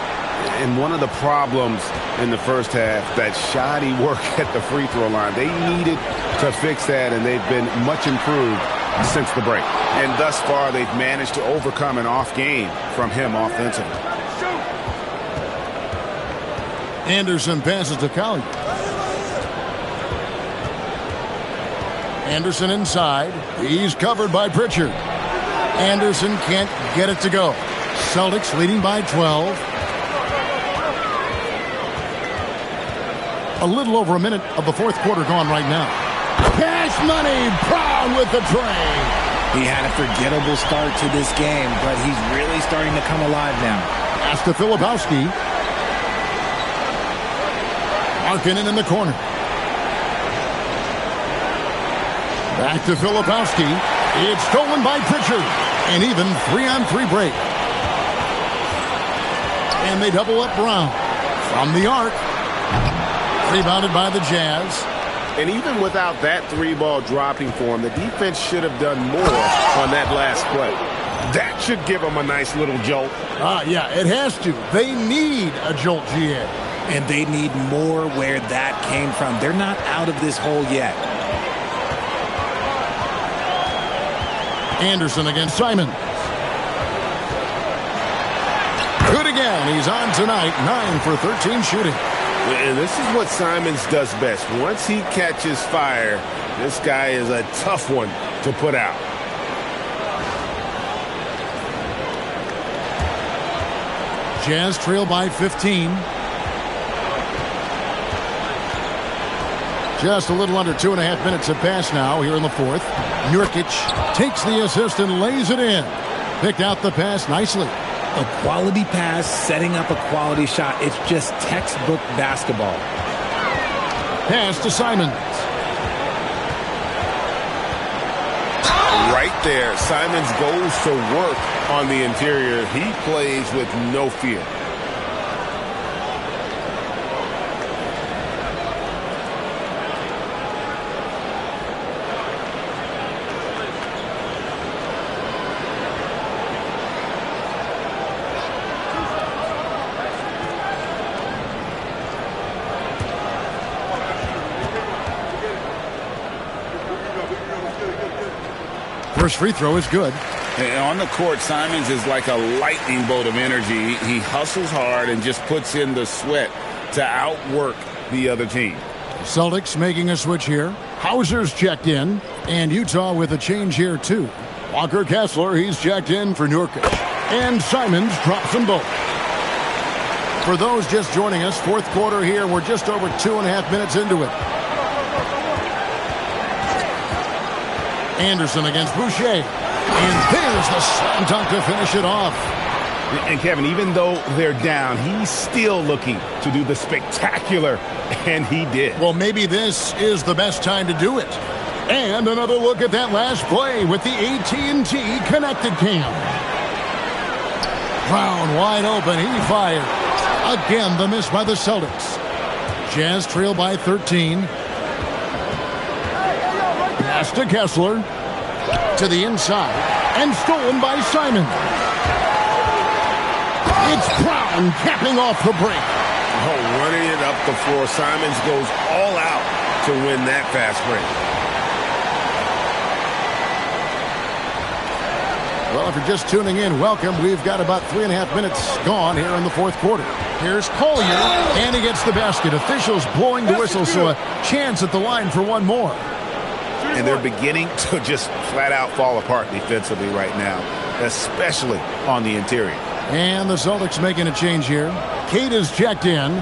And one of the problems in the first half, that shoddy work at the free throw line. They needed to fix that, and they've been much improved since the break. And thus far, they've managed to overcome an off game from him offensively. Anderson passes to Collier. Anderson inside. He's covered by Pritchard. Anderson can't get it to go. Celtics leading by 12. A little over a minute of the fourth quarter gone right now. Cash money. Brown with the tray. He had a forgettable start to this game, but he's really starting to come alive now. Pass to Filipowski. Markkanen in the corner. Back to Filipowski. It's stolen by Pritchard. And even 3-on-3 break. And they double up Brown. From the arc. Rebounded by the Jazz. And even without that 3-ball dropping for him, the defense should have done more on that last play. That should give them a nice little jolt. Yeah, it has to. They need a jolt, GA. And they need more where that came from. They're not out of this hole yet. Anderson against Simon. Good again. He's on tonight. 9 for 13 shooting. And this is what Simons does best. Once he catches fire, this guy is a tough one to put out. Jazz trail by 15. Just a little under 2.5 minutes have passed now here in the fourth. Nurkic takes the assist and lays it in. Picked out the pass nicely. A quality pass, setting up a quality shot. It's just textbook basketball. Pass to Simons. Right there, Simons goes to work on the interior. He plays with no fear. First free throw is good. And on the court, Simons is like a lightning bolt of energy. He hustles hard and just puts in the sweat to outwork the other team. Celtics making a switch here. Hauser's checked in. And Utah with a change here, too. Walker Kessler, he's checked in for Nurkic. And Simons drops them both. For those just joining us, fourth quarter here. We're just over 2.5 minutes into it. Anderson against Boucher. And there's the slam dunk to finish it off. And Kevin, even though they're down, he's still looking to do the spectacular, and he did. Well, maybe this is the best time to do it. And another look at that last play with the AT&T connected cam. Brown wide open, he fired. Again, the miss by the Celtics. Jazz trail by 13. Pass to Kessler. To the inside. And stolen by Simon. It's Brown capping off the break. Oh, running it up the floor. Simons goes all out to win that fast break. Well, if you're just tuning in, welcome. We've got about 3.5 minutes gone here in the fourth quarter. Here's Collier, and he gets the basket. Officials blowing the whistle, so a chance at the line for one more. And they're beginning to just flat out fall apart defensively right now, especially on the interior. And the Celtics making a change here. Cade is checked in.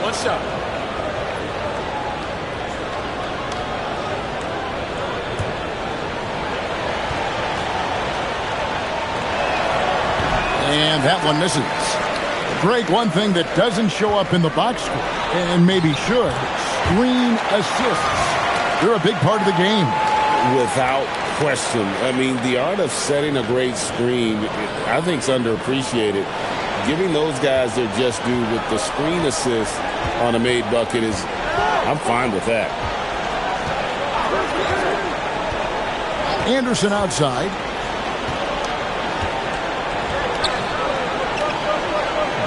What's up? And that one misses. Greg, one thing that doesn't show up in the box score, and maybe should, screen assists. They're a big part of the game. Without question. I mean, the art of setting a great screen, I think, is underappreciated. Giving those guys their just due with the screen assist on a made bucket is, I'm fine with that. Anderson outside.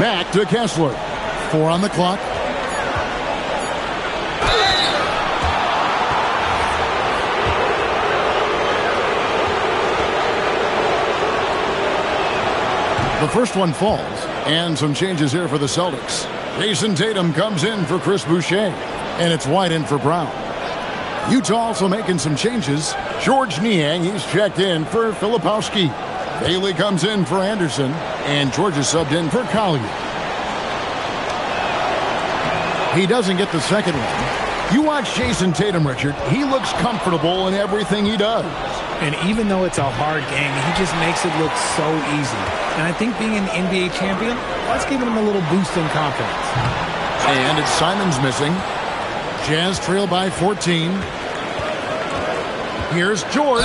Back to Kessler. 4 on the clock. The first one falls, and some changes here for the Celtics. Jason Tatum comes in for Chris Boucher, and it's White in for Brown. Utah also making some changes. George Niang, he's checked in for Filipowski. Bailey comes in for Anderson, and George is subbed in for Collier. He doesn't get the second one. You watch Jason Tatum, Richard. He looks comfortable in everything he does. And even though it's a hard game, he just makes it look so easy. And I think being an NBA champion, that's giving him a little boost in confidence. And it's Simons missing. Jazz trail by 14. Here's George.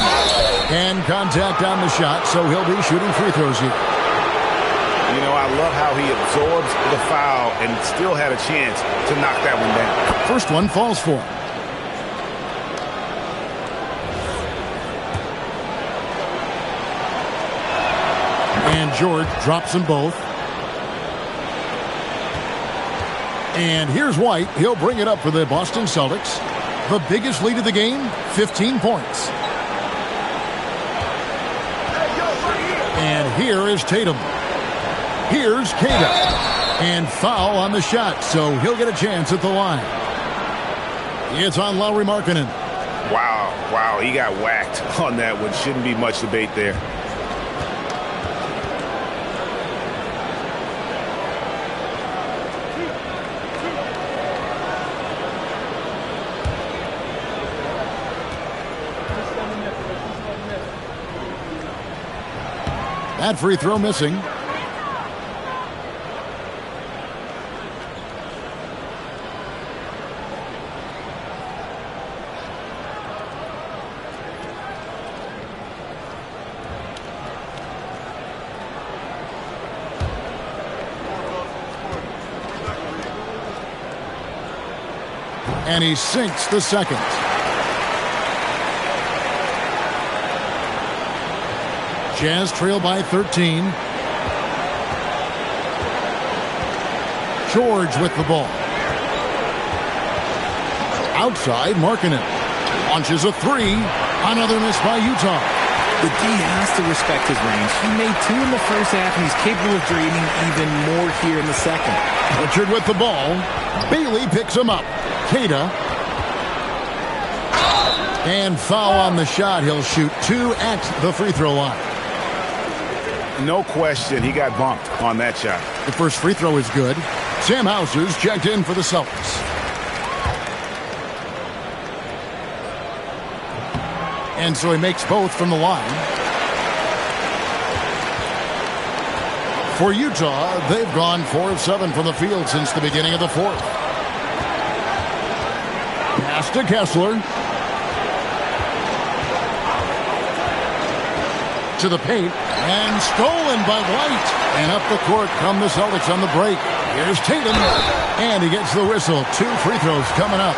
And contact on the shot, so he'll be shooting free throws here. You know, I love how he absorbs the foul and still had a chance to knock that one down. First one falls for him. And George drops them both. And here's White. He'll bring it up for the Boston Celtics. The biggest lead of the game, 15 points. And here is Tatum. Here's Kata. And foul on the shot, so he'll get a chance at the line. It's on Lauri Markkanen. Wow, he got whacked on that one. Shouldn't be much debate there. That free throw missing. And he sinks the second. Jazz trail by 13. George with the ball. Outside, Markkanen launches a three. Another miss by Utah. The D has to respect his range. He made two in the first half, and he's capable of draining even more here in the second. Richard with the ball. Bailey picks him up. Kata. And foul on the shot. He'll shoot two at the free throw line. No question, he got bumped on that shot. The first free throw is good. Sam Hauser's checked in for the Celtics. And so he makes both from the line. For Utah, they've gone 4 of 7 from the field since the beginning of the fourth. Pass to Kessler. To the paint. And stolen by White. And up the court come the Celtics on the break. Here's Tatum. And he gets the whistle. 2 free throws coming up.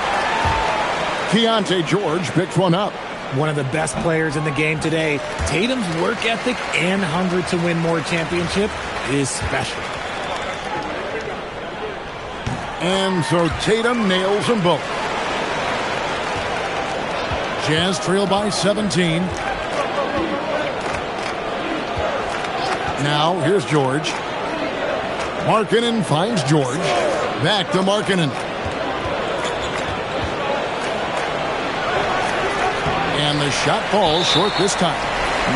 Keontae George picks one up. One of the best players in the game today. Tatum's work ethic and hunger to win more championship is special. And so Tatum nails them both. Jazz trail by 17. Now, here's George. Markkanen finds George. Back to Markkanen. And the shot falls short this time.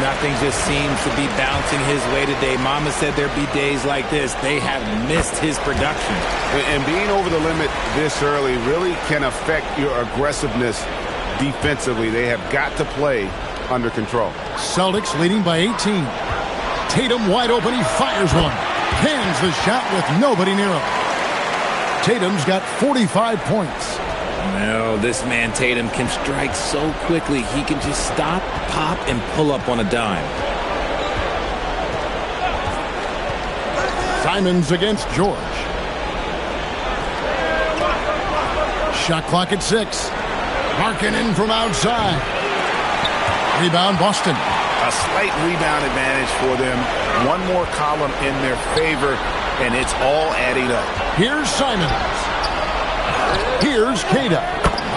Nothing just seems to be bouncing his way today. Mama said there'd be days like this. They have missed his production. And being over the limit this early really can affect your aggressiveness defensively. They have got to play under control. Celtics leading by 18. Tatum wide open. He fires one. Pins the shot with nobody near him. Tatum's got 45 points. No, this man Tatum can strike so quickly. He can just stop, pop, and pull up on a dime. Simons against George. Shot clock at 6. Markkanen from outside. Rebound Boston. A slight rebound advantage for them. One more column in their favor, and it's all adding up. Here's Simons. Here's Kata.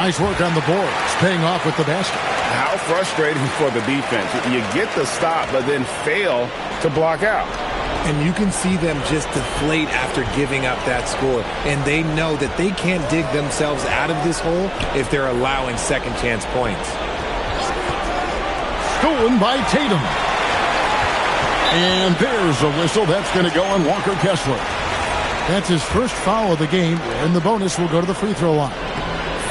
Nice work on the boards, paying off with the basket. How frustrating for the defense. You get the stop, but then fail to block out. And you can see them just deflate after giving up that score. And they know that they can't dig themselves out of this hole if they're allowing second chance points. Stolen by Tatum. And there's a whistle. That's going to go on Walker Kessler. That's his first foul of the game, and the bonus will go to the free throw line.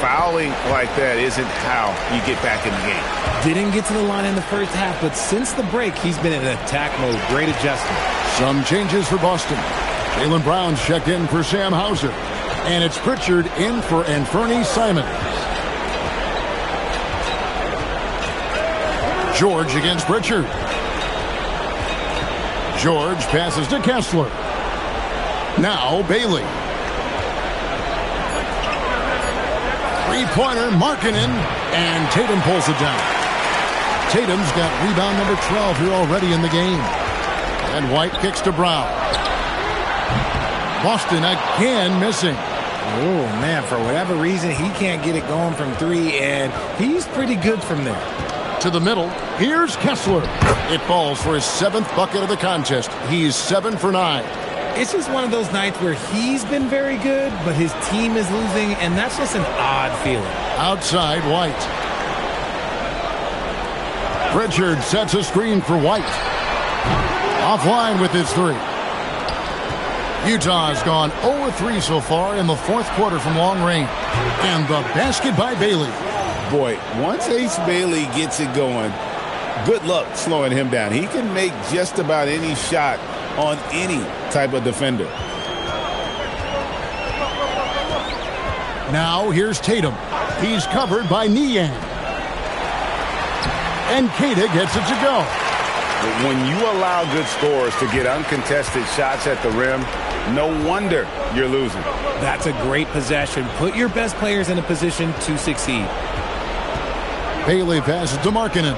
Fouling like that isn't how you get back in the game. Didn't get to the line in the first half, but since the break, he's been in attack mode. Great adjustment. Some changes for Boston. Jaylen Brown's checked in for Sam Hauser. And it's Pritchard in for Anfernee Simons. George against Pritchard. George passes to Kessler. Now Bailey. Three-pointer, Markkanen, and Tatum pulls it down. Tatum's got rebound number 12 here already in the game. And White kicks to Brown. Boston again missing. Oh, man, for whatever reason, he can't get it going from three, and he's pretty good from there. To the middle, here's Kessler. It falls for his 7th bucket of the contest. He's 7 for 9. It's just one of those nights where he's been very good, but his team is losing, and that's just an odd feeling. Outside, White. Pritchard sets a screen for White. Offline with his three. Utah's gone 0-3 so far in the 4th quarter from long range. And the basket by Bailey. Boy, once Ace Bailey gets it going, good luck slowing him down. He can make just about any shot on any type of defender. Now here's Tatum. He's covered by Niang. And Keita gets it to go. When you allow good scorers to get uncontested shots at the rim, no wonder you're losing. That's a great possession. Put your best players in a position to succeed. Bailey passes to Markkanen.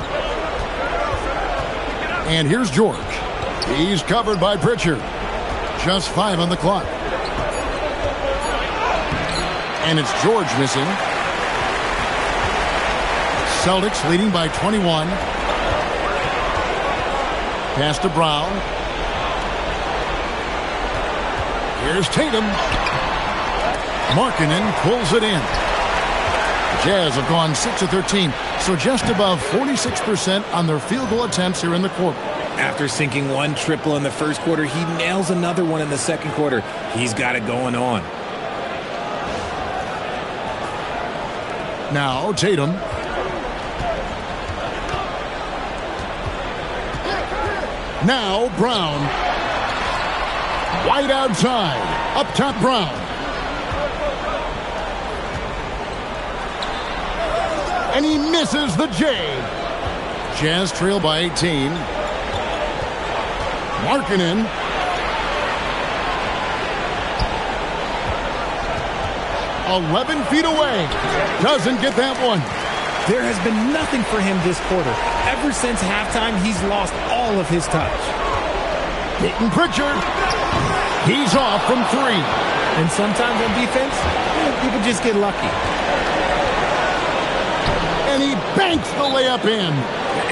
And here's George. He's covered by Pritchard. Just 5 on the clock. And it's George missing. Celtics leading by 21. Pass to Brown. Here's Tatum. Markkanen pulls it in. Jazz have gone 6 of 13, so just above 46% on their field goal attempts here in the quarter. After sinking one triple in the first quarter, he nails another one in the second quarter. He's got it going on. Now Tatum. Now Brown. White outside. Up top Brown. And he misses the J. Jazz trail by 18. Markkanen. "11 feet away." Doesn't get that one. There has been nothing for him this quarter. Ever since halftime, he's lost all of his touch. Peyton Pritchard. He's off from 3. And sometimes on defense, people just get lucky. And he banks the layup in.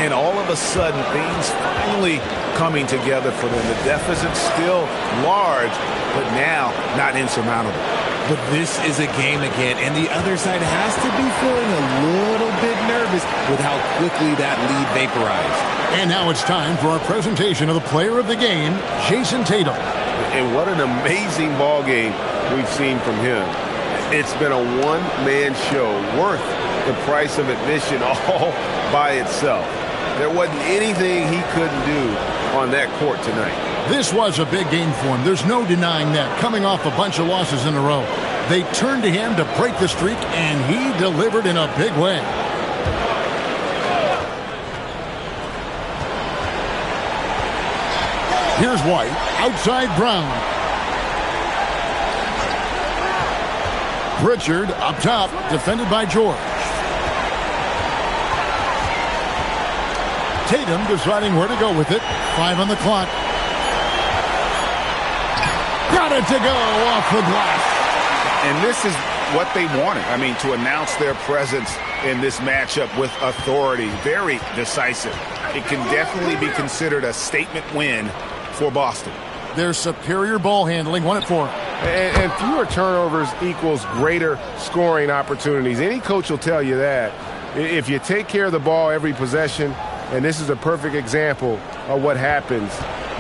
And all of a sudden, things finally coming together for them. The deficit's still large, but now not insurmountable. But this is a game again, and the other side has to be feeling a little bit nervous with how quickly that lead vaporized. And now it's time for our presentation of the player of the game, Jason Tatum. And what an amazing ball game we've seen from him. It's been a one-man show worth the price of admission all by itself. There wasn't anything he couldn't do on that court tonight. This was a big game for him. There's no denying that. Coming off a bunch of losses in a row, they turned to him to break the streak, and he delivered in a big way. Here's White, outside Brown. Pritchard up top, defended by George. Tatum deciding where to go with it. 5 on the clock. Got it to go off the glass. And this is what they wanted. I mean, to announce their presence in this matchup with authority. Very decisive. It can definitely be considered a statement win for Boston. Their superior ball handling won it for them. And fewer turnovers equals greater scoring opportunities. Any coach will tell you that. If you take care of the ball every possession, and this is a perfect example of what happens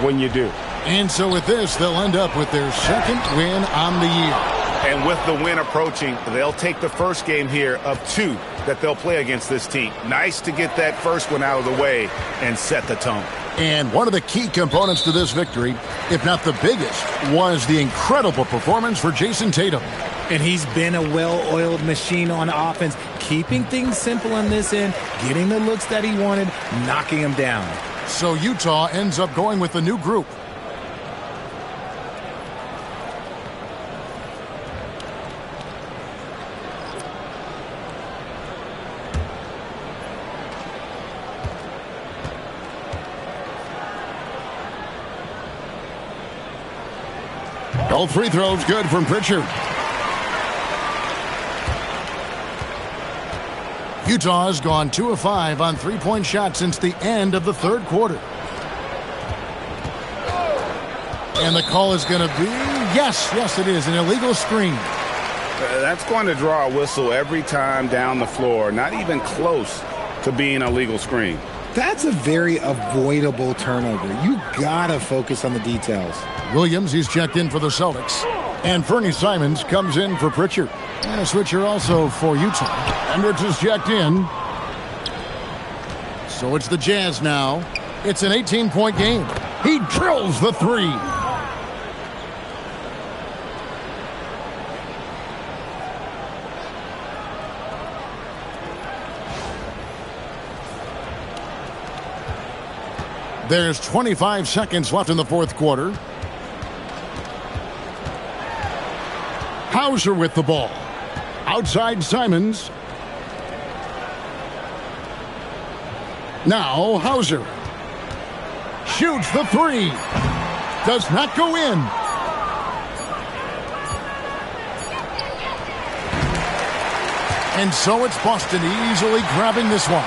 when you do. And so with this, they'll end up with their second win on the year. And with the win approaching, they'll take the first game here of 2 that they'll play against this team. Nice to get that first one out of the way and set the tone. And one of the key components to this victory, if not the biggest, was the incredible performance for Jason Tatum. And he's been a well-oiled machine on offense, keeping things simple on this end, getting the looks that he wanted, knocking them down. So Utah ends up going with the new group. All free throws good from Pritchard. Utah has gone 2 of 5 on three-point shots since the end of the third quarter. And the call is going to be, yes, it is, an illegal screen. That's going to draw a whistle every time down the floor, not even close to being a legal screen. That's a very avoidable turnover. You gotta focus on the details. Williams, he's checked in for the Celtics. And Fernie Simons comes in for Pritchard. And a switcher also for Utah. Hendricks is checked in. So it's the Jazz now. It's an 18-point game. He drills the three. There's 25 seconds left in the fourth quarter. Hauser with the ball. Outside Simons. Now Hauser. Shoots the three. Does not go in. And so it's Boston easily grabbing this one.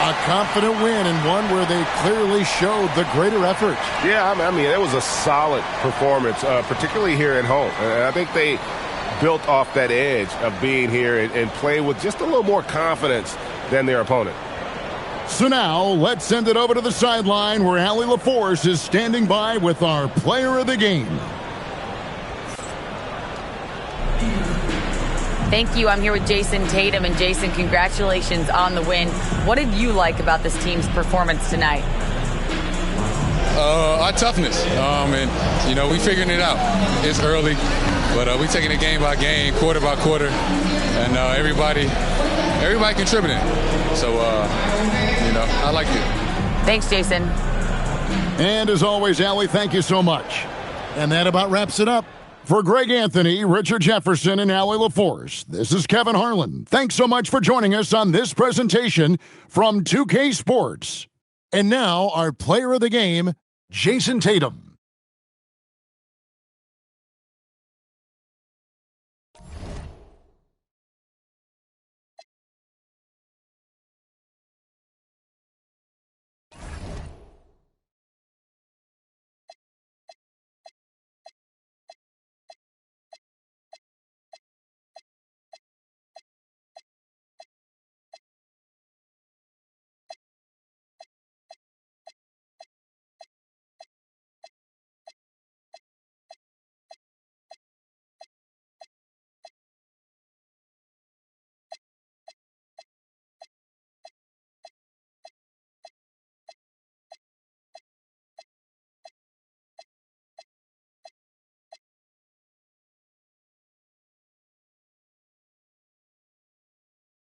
A confident win and one where they clearly showed the greater effort. Yeah, I mean, it was a solid performance, particularly here at home. And I think they built off that edge of being here and play with just a little more confidence than their opponent. So now, let's send it over to the sideline where Allie LaForce is standing by with our player of the game. Thank you. I'm here with Jason Tatum. And Jason, congratulations on the win. What did you like about this team's performance tonight? Our toughness. And, you know, we figuring it out. It's early, but we taking it game by game, quarter by quarter. And everybody contributing. So, you know, I like it. Thanks, Jason. And as always, Allie, thank you so much. And that about wraps it up. For Greg Anthony, Richard Jefferson, and Allie LaForce, this is Kevin Harlan. Thanks so much for joining us on this presentation from 2K Sports. And now, our player of the game, Jason Tatum.